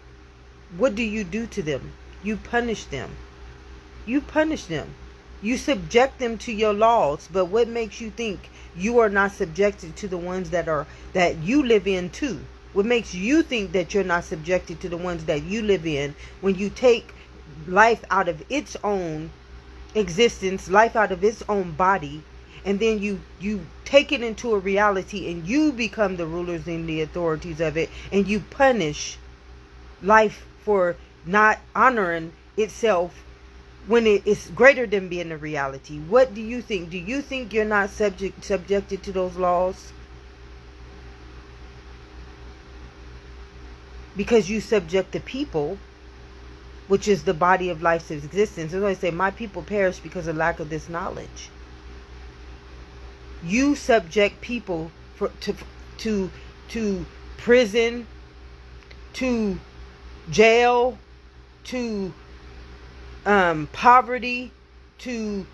Speaker 1: what do you do to them? You punish them. You punish them. You subject them to your laws. But what makes you think you are not subjected to the ones that you live in too? What makes you think that you're not subjected to the ones that you live in when you take life out of its own existence, life out of its own body, and then you take it into a reality and you become the rulers and the authorities of it, and you punish life for not honoring itself when it is greater than being a reality? What do you think? Do you think you're not subjected to those laws? Because you subject the people, which is the body of life's existence. As I say, my people perish because of lack of this knowledge. You subject people to prison, to jail, to poverty, to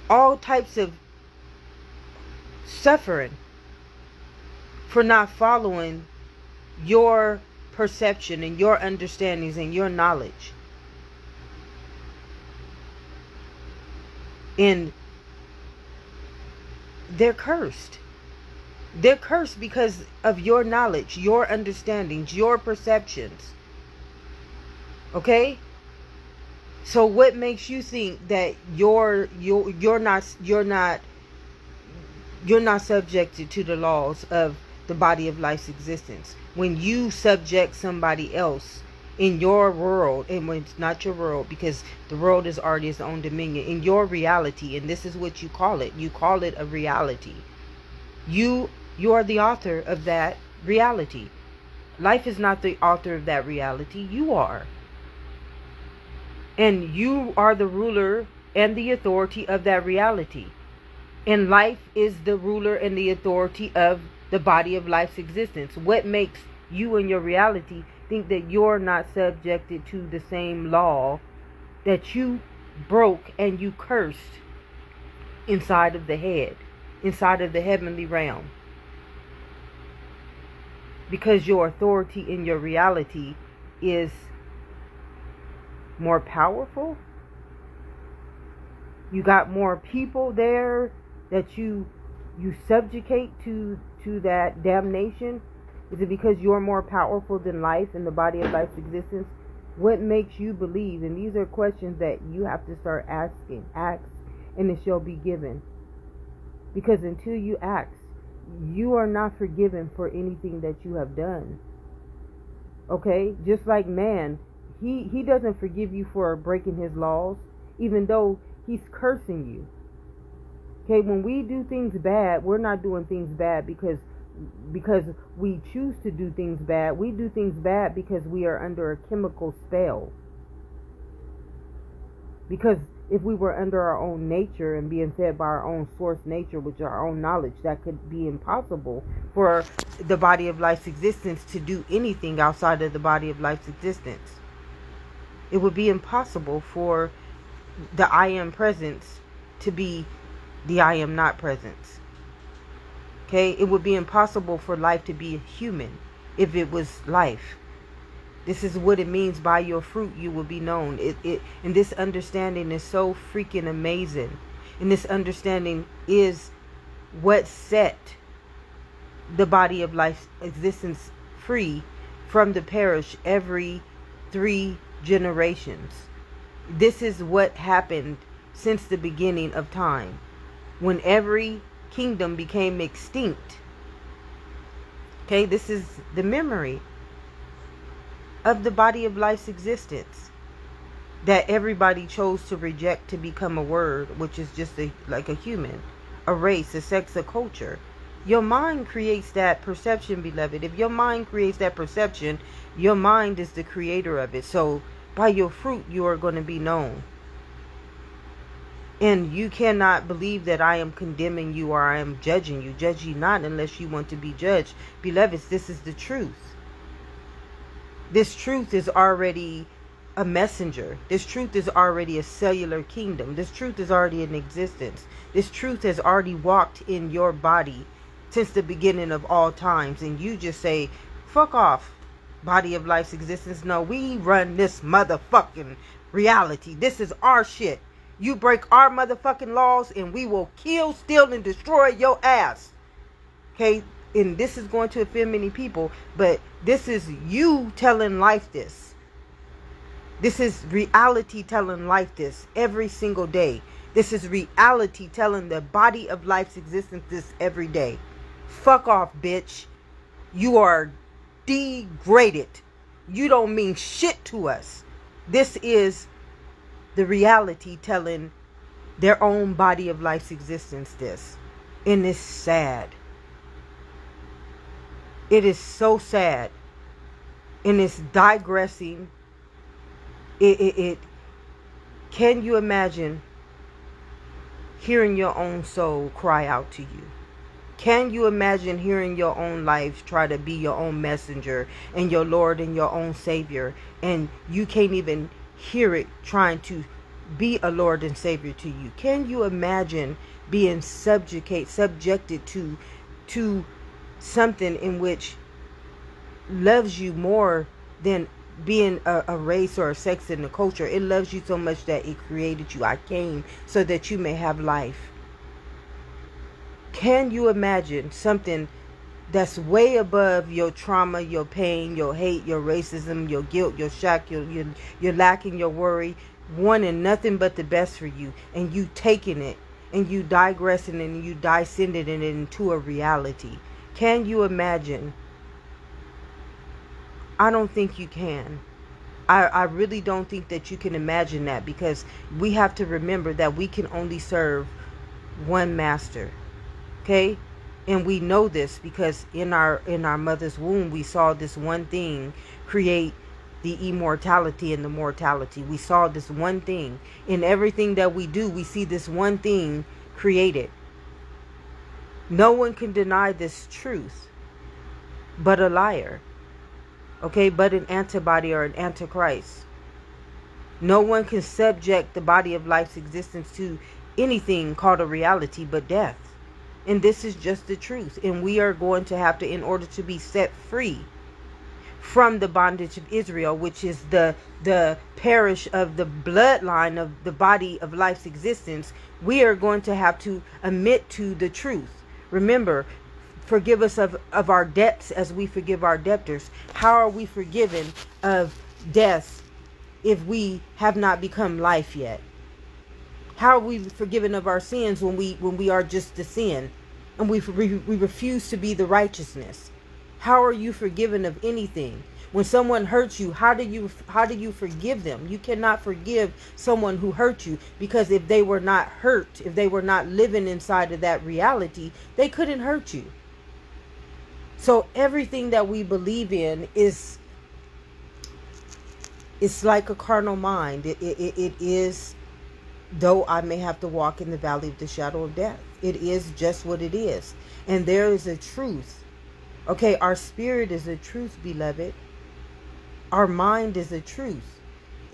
Speaker 1: all types of suffering for not following your perception and your understandings and your knowledge. And they're cursed. They're cursed because of your knowledge, your understandings, your perceptions. Okay? So what makes you think that you're not subjected to the laws of the body of life's existence when you subject somebody else in your world, and when it's not your world, because the world is already its own dominion, in your reality, and this is what you call it a reality. You are the author of that reality. Life is not the author of that reality. You are. And you are the ruler and the authority of that reality. And life is the ruler and the authority of the body of life's existence. What makes you and your reality think that you're not subjected to the same law that you broke and you cursed inside of the head, inside of the heavenly realm? Because your authority in your reality is more powerful. You got more people there that you subjugate to that damnation. Is it because you're more powerful than life and the body of life's existence? What makes you believe? And these are questions that you have to start asking. Ask, and it shall be given. Because until you ask, you are not forgiven for anything that you have done. Okay? Just like man, he doesn't forgive you for breaking his laws, even though he's cursing you. Okay, when we do things bad, we're not doing things bad because we choose to do things bad. We do things bad because we are under a chemical spell. Because if we were under our own nature and being fed by our own source nature, which is our own knowledge, that could be impossible for the body of life's existence to do anything outside of the body of life's existence. It would be impossible for the I am presence to be the I am not presence. Okay? It would be impossible for life to be human if it was life. This is what it means, by your fruit you will be known. And this understanding is so freaking amazing. And this understanding is what set the body of life's existence free from the parish every 3 generations. This is what happened since the beginning of time, when every kingdom became extinct. Okay, this is the memory of the body of life's existence that everybody chose to reject to become a word, which is just like a human, a race, a sex, a culture. Your mind creates that perception, beloved. If your mind creates that perception, your mind is the creator of it. So by your fruit you are going to be known. And you cannot believe that I am condemning you or I am judging you. Judge ye not unless you want to be judged. Beloveds, this is the truth. This truth is already a messenger. This truth is already a cellular kingdom. This truth is already in existence. This truth has already walked in your body since the beginning of all times. And you just say, fuck off, body of life's existence. No, we run this motherfucking reality. This is our shit. You break our motherfucking laws and we will kill, steal, and destroy your ass. Okay? And this is going to offend many people, but this is you telling life this. This is reality telling life this every single day. This is reality telling the body of life's existence this every day. Fuck off, bitch. You are degraded. You don't mean shit to us. This is the reality telling their own body of life's existence this. And it's sad. It is so sad. And it's digressing. Can you imagine hearing your own soul cry out to you? Can you imagine hearing your own life try to be your own messenger and your Lord and your own Savior, and you can't even hear it trying to be a Lord and Savior to you? Can you imagine being subjected to something in which loves you more than being a race or a sex in the culture? It loves you so much that it created you. I came so that you may have life. Can you imagine something that's way above your trauma, your pain, your hate, your racism, your guilt, your shock, your lacking, your worry, wanting nothing but the best for you, and you taking it and you digressing and you descending it into a reality? Can you imagine? I don't think you can. I really don't think that you can imagine that, because we have to remember that we can only serve one master. Okay? And we know this because in our mother's womb, we saw this one thing create the immortality and the mortality. We saw this one thing. In everything that we do, we see this one thing created. No one can deny this truth but a liar. Okay, but an antibody or an antichrist. No one can subject the body of life's existence to anything called a reality but death. And this is just the truth. And we are going to have to, in order to be set free from the bondage of Israel, which is the parish of the bloodline of the body of life's existence, we are going to have to admit to the truth. Remember, forgive us of our debts as we forgive our debtors. How are we forgiven of death if we have not become life yet? How are we forgiven of our sins when we are just the sin? and we refuse to be the righteousness. How are you forgiven of anything? When someone hurts you, how do you forgive them? You cannot forgive someone who hurt you, because if they were not hurt, if they were not living inside of that reality, they couldn't hurt you. So everything that we believe in is, it's like a carnal mind. It is, though I may have to walk in the valley of the shadow of death, it is just what it is. And there is a truth. Okay, our spirit is a truth, beloved. Our mind is a truth.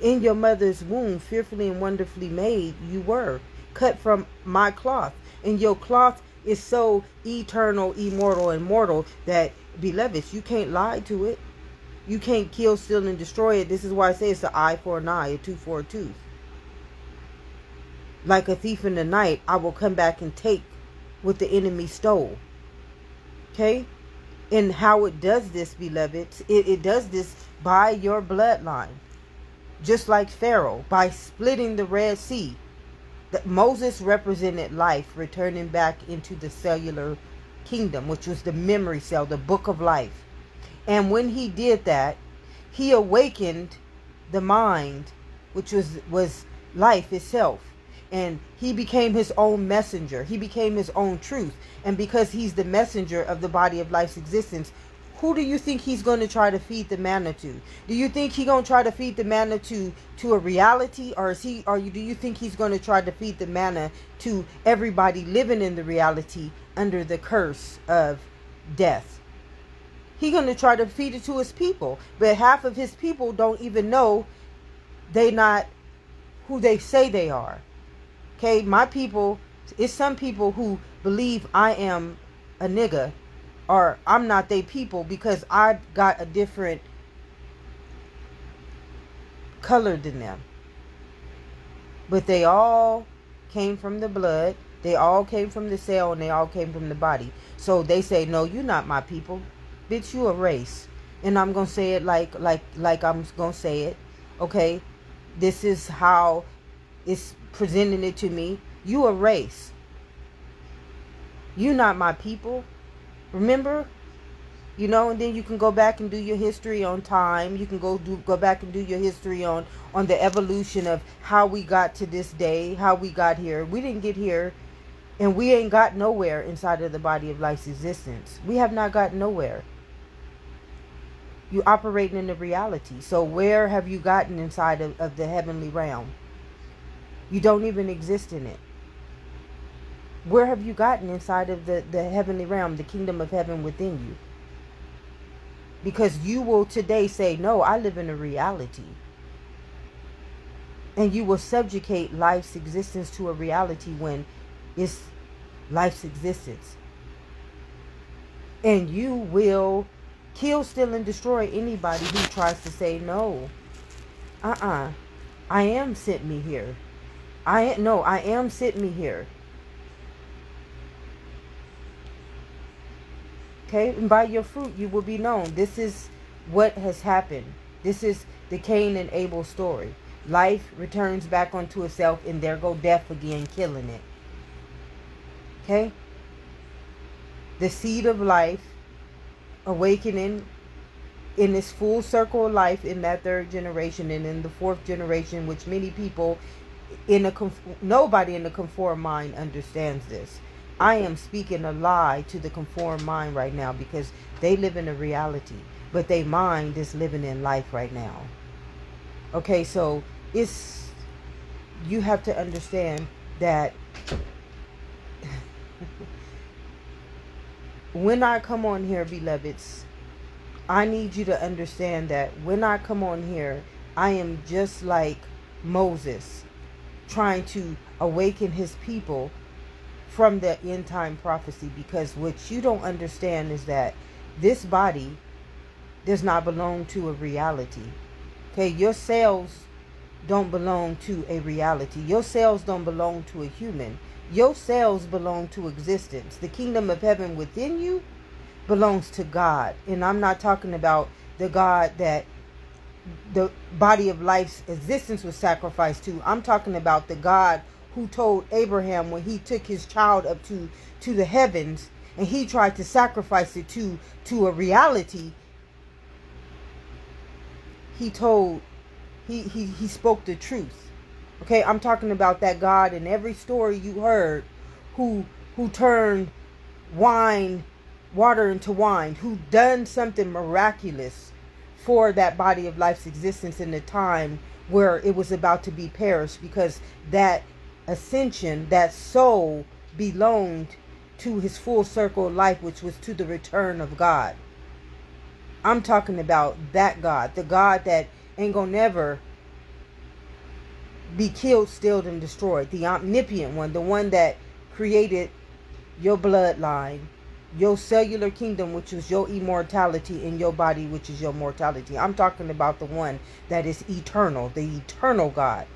Speaker 1: In your mother's womb, fearfully and wonderfully made, you were cut from my cloth. And your cloth is so eternal, immortal, and mortal that, beloved, you can't lie to it. You can't kill, steal, and destroy it. This is why I say it's an eye for an eye, a tooth for a tooth. Like a thief in the night, I will come back and take what the enemy stole. Okay? And how it does this, beloved, it does this by your bloodline. Just like Pharaoh, by splitting the Red Sea. That Moses represented life returning back into the cellular kingdom, which was the memory cell, the book of life. And when he did that, he awakened the mind, which was life itself. And he became his own messenger. He became his own truth. And because he's the messenger of the body of life's existence, who do you think he's going to try to feed the manna to? Do you think he's going to try to feed the manna to a reality? Or do you think he's going to try to feed the manna to everybody living in the reality under the curse of death? He's going to try to feed it to his people. But half of his people don't even know they not who they say they are. Okay, my people, it's some people who believe I am a nigga, or I'm not they people because I got a different color than them. But they all came from the blood, they all came from the cell, and they all came from the body. So they say, no, you're not my people. Bitch, you a race. And I'm going to say it like I'm going to say it. Okay, this is how it's presenting it to me. You a race. You not my people. Remember? You know, and then you can go back and do your history on time. You can go back and do your history on the evolution of how we got to this day, how we got here. We didn't get here, and we ain't got nowhere inside of the body of life's existence. We have not gotten nowhere. You operating in the reality. So where have you gotten inside of the heavenly realm? You don't even exist in it. Where have you gotten inside of the heavenly realm, the kingdom of heaven within you? Because you will today say, no, I live in a reality. And you will subjugate life's existence to a reality when it's life's existence. And you will kill, steal, and destroy anybody who tries to say, no, I am sent me here. I am sent me here. Okay, and by your fruit you will be known. This is what has happened. This is the Cain and Abel story. Life returns back onto itself, and there go death again, killing it. Okay? The seed of life awakening in its full circle of life in that third generation, and in the fourth generation, which many people nobody in the conformed mind understands this. I am speaking a lie to the conformed mind right now, because they live in a reality, but their mind is living in life right now. Okay, so you have to understand that when I come on here, beloveds, I need you to understand that when I come on here, I am just like Moses, trying to awaken his people from the end time prophecy. Because what you don't understand is that this body does not belong to a reality. Okay, your cells don't belong to a reality. Your cells don't belong to a human. Your cells belong to existence. The kingdom of heaven within you belongs to God. And I'm not talking about the God that the body of life's existence was sacrificed to. I'm talking about the God who told Abraham, when he took his child up to the heavens, and he tried to sacrifice it to a reality, he spoke the truth. Okay, I'm talking about that God in every story you heard, who turned water into wine, who done something miraculous for that body of life's existence in the time where it was about to be perished, because that ascension, that soul belonged to his full circle of life, which was to the return of God. I'm talking about that God, the God that ain't gonna never be killed, stilled, and destroyed. The omnipotent one, the one that created your bloodline, your cellular kingdom, which is your immortality, and your body, which is your mortality. I'm talking about the one that is eternal, the eternal God.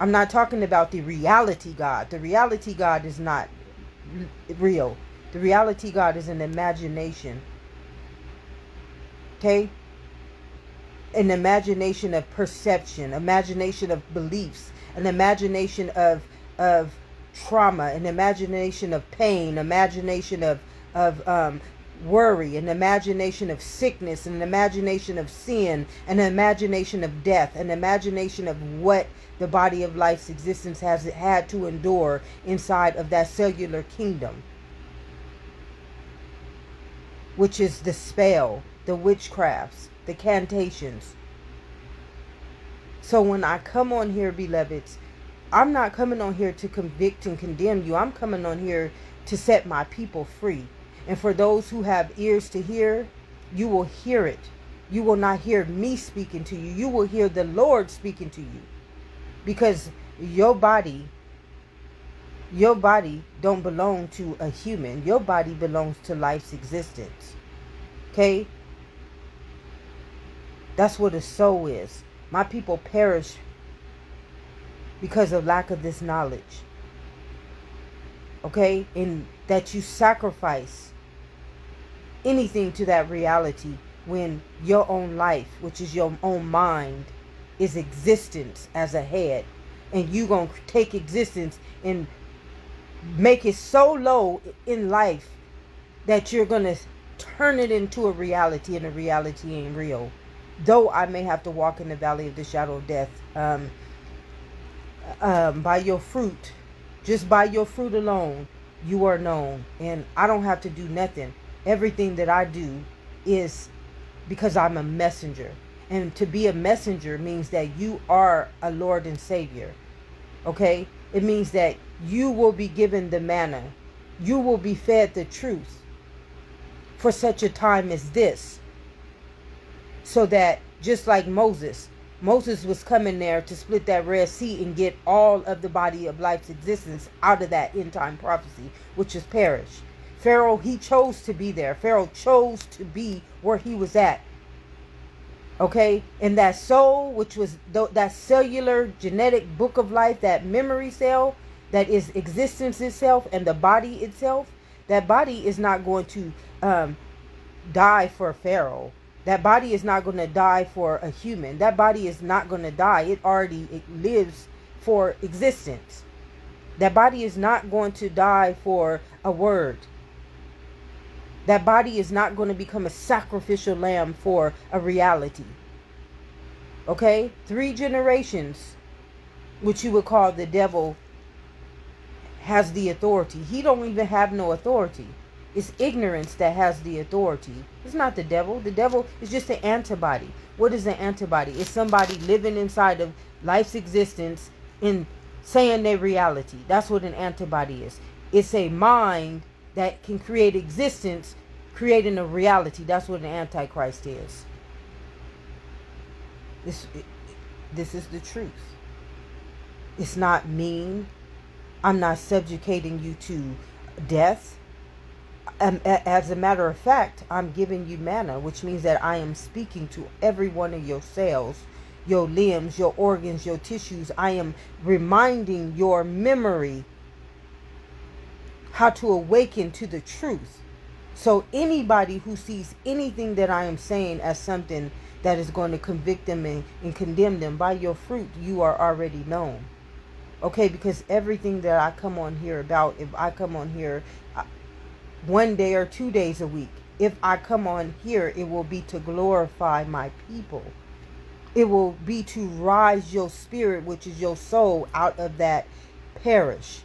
Speaker 1: I'm not talking about the reality God. The reality God is not real. The reality God is an imagination. Okay? An imagination of perception, imagination of beliefs, an imagination of trauma, an imagination of pain, imagination of worry, an imagination of sickness, an imagination of sin, an imagination of death, an imagination of what the body of life's existence has had to endure inside of that cellular kingdom, which is the spell, the witchcrafts, the cantations. So when I come on here, beloveds, I'm not coming on here to convict and condemn you. I'm coming on here to set my people free. And for those who have ears to hear, you will hear it. You will not hear me speaking to you. You will hear the Lord speaking to you. Because your body don't belong to a human. Your body belongs to life's existence. Okay? That's what a soul is. My people perish because of lack of this knowledge. Okay? And that you sacrifice anything to that reality when your own life, which is your own mind, is existence as a head. And you gonna take existence and make it so low in life that you're gonna turn it into a reality, and a reality ain't real. Though I may have to walk in the valley of the shadow of death, by your fruit, just by your fruit alone, you are known. And I don't have to do nothing. Everything that I do is because I'm a messenger. And to be a messenger means that you are a Lord and Savior. Okay? It means that you will be given the manna. You will be fed the truth for such a time as this. So that just like Moses was coming there to split that Red Sea and get all of the body of life's existence out of that end time prophecy, which is perish. Pharaoh, he chose to be there. Pharaoh chose to be where he was at. Okay? And that soul, which was that cellular genetic book of life, that memory cell that is existence itself, and the body itself, that body is not going to die for Pharaoh. That body is not going to die for a human. That body is not going to die. It lives for existence. That body is not going to die for a word. That body is not going to become a sacrificial lamb for a reality. Okay? 3 generations, which you would call the devil, has the authority. He don't even have no authority. It's ignorance that has the authority. It's not the devil. The devil is just an antibody. What is an antibody? It's somebody living inside of life's existence and saying their reality. That's what an antibody is. It's a mind that can create existence, creating a reality. That's what an antichrist is. This is the truth. It's not mean. I'm not subjugating you to death. As a matter of fact, I'm giving you manna, which means that I am speaking to every one of your cells, your limbs, your organs, your tissues. I am reminding your memory how to awaken to the truth. So anybody who sees anything that I am saying as something that is going to convict them and condemn them, by your fruit, you are already known. Okay, because everything that I come on here about, if I come on here, one day or 2 days a week. If I come on here, it will be to glorify my people. It will be to rise your spirit, which is your soul, out of that perish.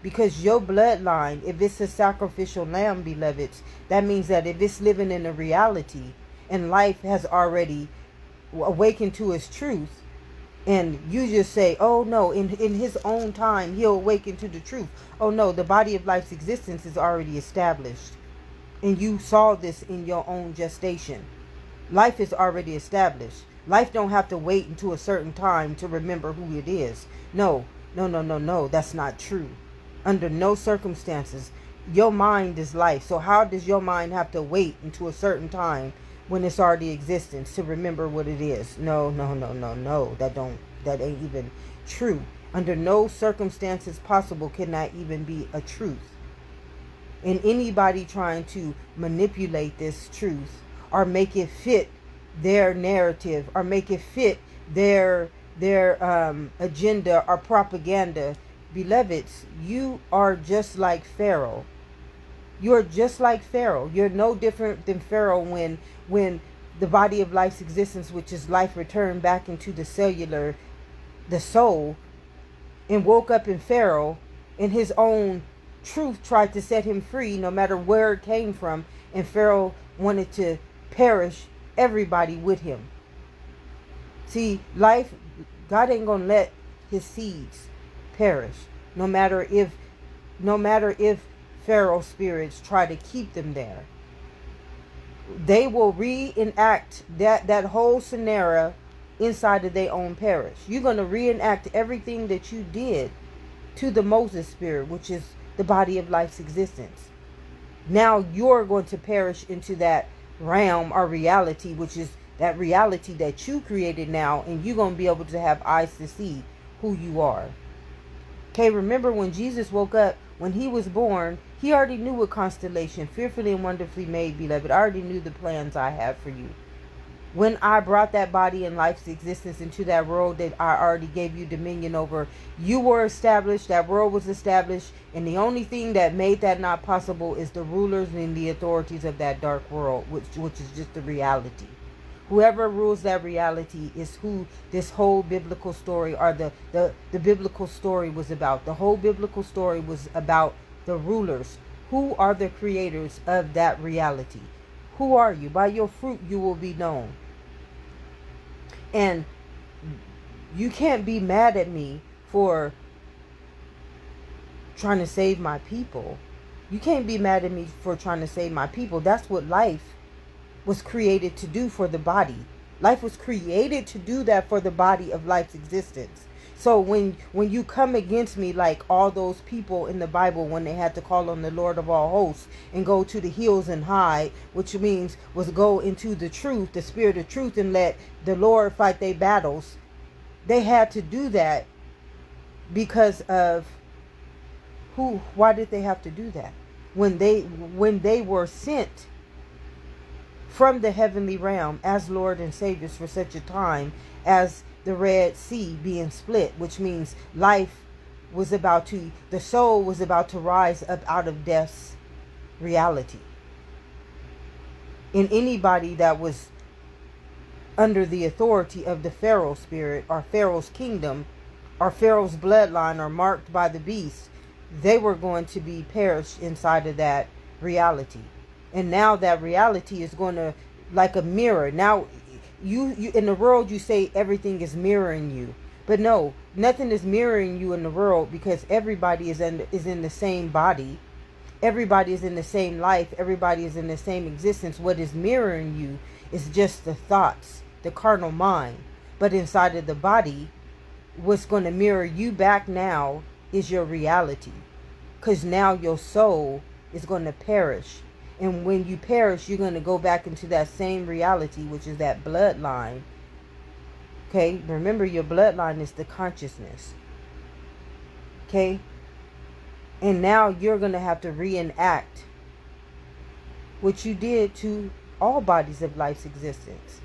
Speaker 1: Because your bloodline, if it's a sacrificial lamb, beloveds, that means that if it's living in a reality and life has already awakened to its truth, and you just say, oh no, in his own time, he'll awaken to the truth. Oh no, the body of life's existence is already established. And you saw this in your own gestation. Life is already established. Life don't have to wait until a certain time to remember who it is. No, no, no, no, no. That's not true. Under no circumstances. Your mind is life. So how does your mind have to wait until a certain time when it's already existence to remember what it is? No, no, no, no, no. That ain't even true. Under no circumstances possible can that even be a truth. And anybody trying to manipulate this truth or make it fit their narrative or make it fit their agenda or propaganda, beloveds, you are just like Pharaoh. You're just like Pharaoh. You're no different than Pharaoh when the body of life's existence, which is life, returned back into the cellular, the soul, and woke up in Pharaoh, and his own truth tried to set him free no matter where it came from, and Pharaoh wanted to perish everybody with him. See, life, God ain't gonna let his seeds perish, no matter if Pharaoh spirits try to keep them there. They will reenact that whole scenario inside of their own parish. You're going to reenact everything that you did to the Moses spirit, which is the body of life's existence. Now you're going to perish into that realm or reality, which is that reality that you created now, and you're going to be able to have eyes to see who you are. Okay, remember when Jesus woke up, when he was born, he already knew what constellation, fearfully and wonderfully made, beloved. I already knew the plans I have for you. When I brought that body and life's existence into that world that I already gave you dominion over, you were established, that world was established, and the only thing that made that not possible is the rulers and the authorities of that dark world, which is just the reality. Whoever rules that reality is who this whole biblical story, or the biblical story, was about. The whole biblical story was about the rulers. Who are the creators of that reality? Who are you? By your fruit you will be known. And you can't be mad at me for trying to save my people. You can't be mad at me for trying to save my people. That's what life was created to do for the body. Life was created to do that for the body of life's existence. So when you come against me, like all those people in the Bible when they had to call on the Lord of all hosts and go to the hills and hide, which means was go into the truth, the spirit of truth, and let the Lord fight their battles. They had to do that because of who? Why did they have to do that? When they were sent from the heavenly realm as Lord and Saviors for such a time as the Red Sea being split, which means life was about to, the soul was about to rise up out of death's reality. And anybody that was under the authority of the Pharaoh spirit or Pharaoh's kingdom or Pharaoh's bloodline or marked by the beast, they were going to be perished inside of that reality. And now that reality is going to, like a mirror. Now, you in the world, you say everything is mirroring you. But no, nothing is mirroring you in the world, because everybody is in the same body. Everybody is in the same life. Everybody is in the same existence. What is mirroring you is just the thoughts, the carnal mind. But inside of the body, what's going to mirror you back now is your reality. Because now your soul is going to perish. And when you perish, you're going to go back into that same reality, which is that bloodline. Okay? Remember, your bloodline is the consciousness. Okay? And now you're going to have to reenact what you did to all bodies of life's existence.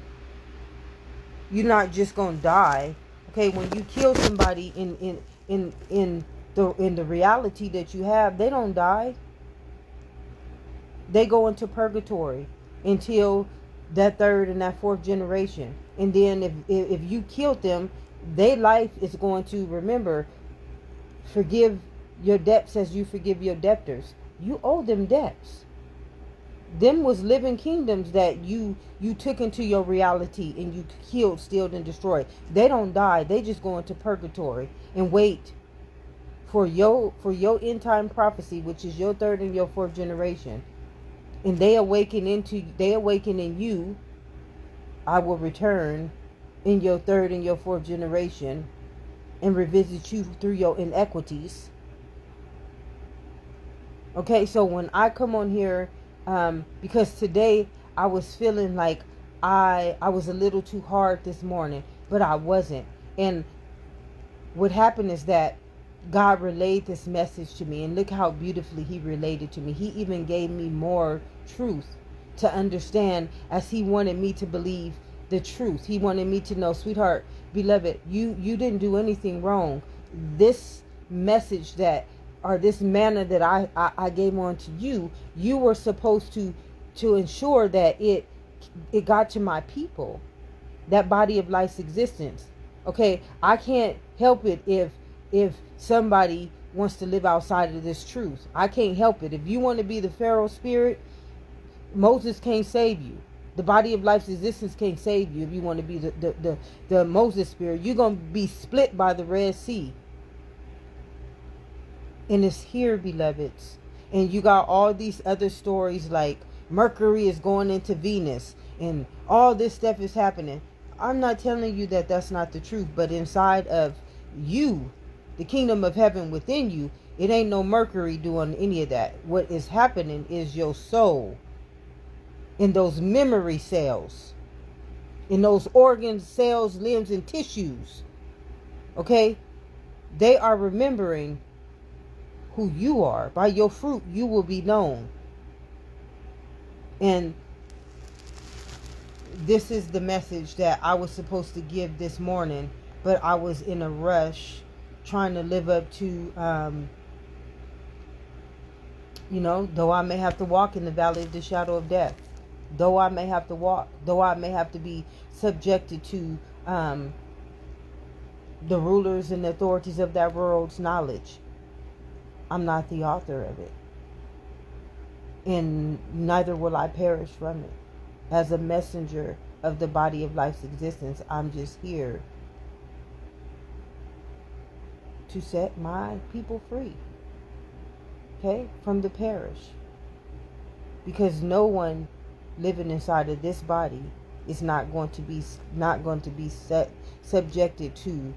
Speaker 1: You're not just going to die. Okay? When you kill somebody in the reality that you have, they don't die. They go into purgatory until that third and that fourth generation. And then if you killed them, their life is going to, remember, forgive your debts as you forgive your debtors. You owe them debts. Them was living kingdoms that you took into your reality and you killed, stealed, and destroyed. They don't die. They just go into purgatory and wait for your end time prophecy, which is your third and your fourth generation. And they awaken in you. I will return in your third and your fourth generation and revisit you through your inequities. Okay, so when I come on here, because today I was feeling like I was a little too hard this morning, but I wasn't. And what happened is that God relayed this message to me, and look how beautifully he relayed it to me. He even gave me more truth to understand, as he wanted me to believe the truth. He wanted me to know, sweetheart, beloved, you didn't do anything wrong. This message that, or this manna that I gave on to you, you were supposed to ensure that it got to my people, that body of life's existence. Okay, I can't help it if somebody wants to live outside of this truth. I can't help it. If you want to be the Pharaoh spirit, Moses can't save you. The body of life's existence can't save you. If you want to be the Moses spirit, you're going to be split by the Red Sea. And it's here, beloveds. And you got all these other stories like Mercury is going into Venus and all this stuff is happening. I'm not telling you that that's not the truth, but inside of you, the kingdom of heaven within you, it ain't no Mercury doing any of that. What is happening is your soul, in those memory cells, in those organs, cells, limbs, and tissues. Okay? They are remembering who you are. By your fruit you will be known. And this is the message that I was supposed to give this morning, but I was in a rush trying to live up to, though I may have to walk in the valley of the shadow of death, though I may have to walk, though I may have to be subjected to the rulers and the authorities of that world's knowledge, I'm not the author of it. And neither will I perish from it. As a messenger of the body of life's existence, I'm just here to set my people free. Okay? From the perish. Because no one living inside of this body is not going to be subjected to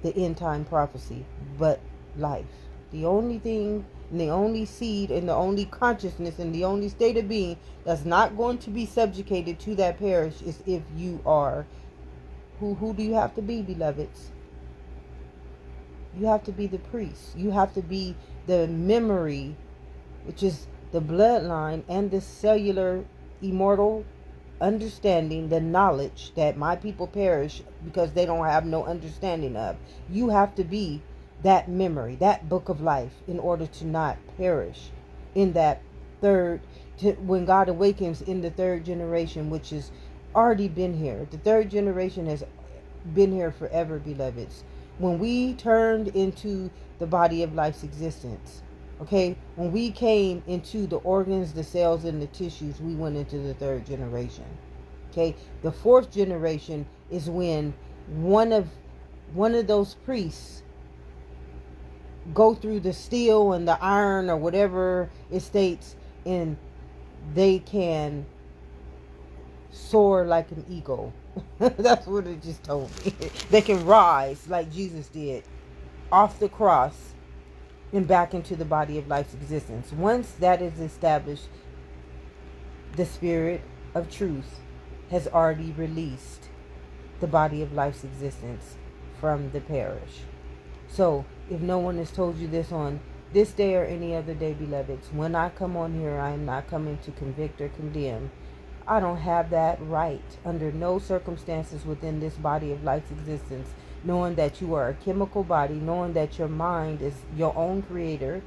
Speaker 1: the end time prophecy, but life. The only thing, and the only seed, and the only consciousness, and the only state of being that's not going to be subjugated to that perish is if you are. Who do you have to be, beloveds? You have to be the priest. You have to be the memory, which is the bloodline and the cellular immortal understanding, the knowledge that my people perish because they don't have no understanding of. You have to be that memory, that book of life, in order to not perish in that when God awakens in the third generation, which has already been here. The third generation has been here forever, beloveds. When we turned into the body of life's existence, okay, when we came into the organs, the cells, and the tissues, we went into the third generation. Okay, the fourth generation is when one of those priests go through the steel and the iron or whatever it states, and they can soar like an eagle. That's what it just told me. They can rise like Jesus did off the cross and back into the body of life's existence. Once that is established, the spirit of truth has already released the body of life's existence from the parish. So, if no one has told you this on this day or any other day, beloveds, when I come on here, I am not coming to convict or condemn. I don't have that right under no circumstances within this body of life's existence, knowing that you are a chemical body, knowing that your mind is your own creator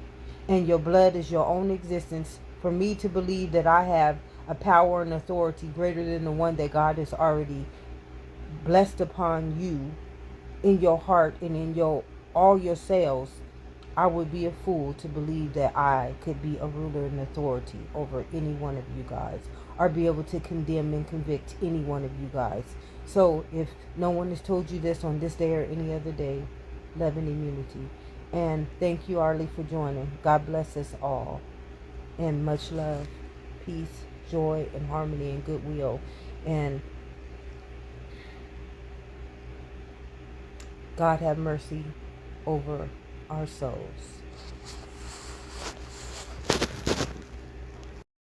Speaker 1: and your blood is your own existence, For me to believe that I have a power and authority greater than the one that God has already blessed upon you in your heart and in your all your cells, I would be a fool to believe that I could be a ruler and authority over any one of you guys, or be able to condemn and convict any one of you guys. So if no one has told you this on this day or any other day, love and immunity. And thank you, Arlie, for joining. God bless us all. And much love, peace, joy, and harmony and goodwill. And God have mercy over our souls.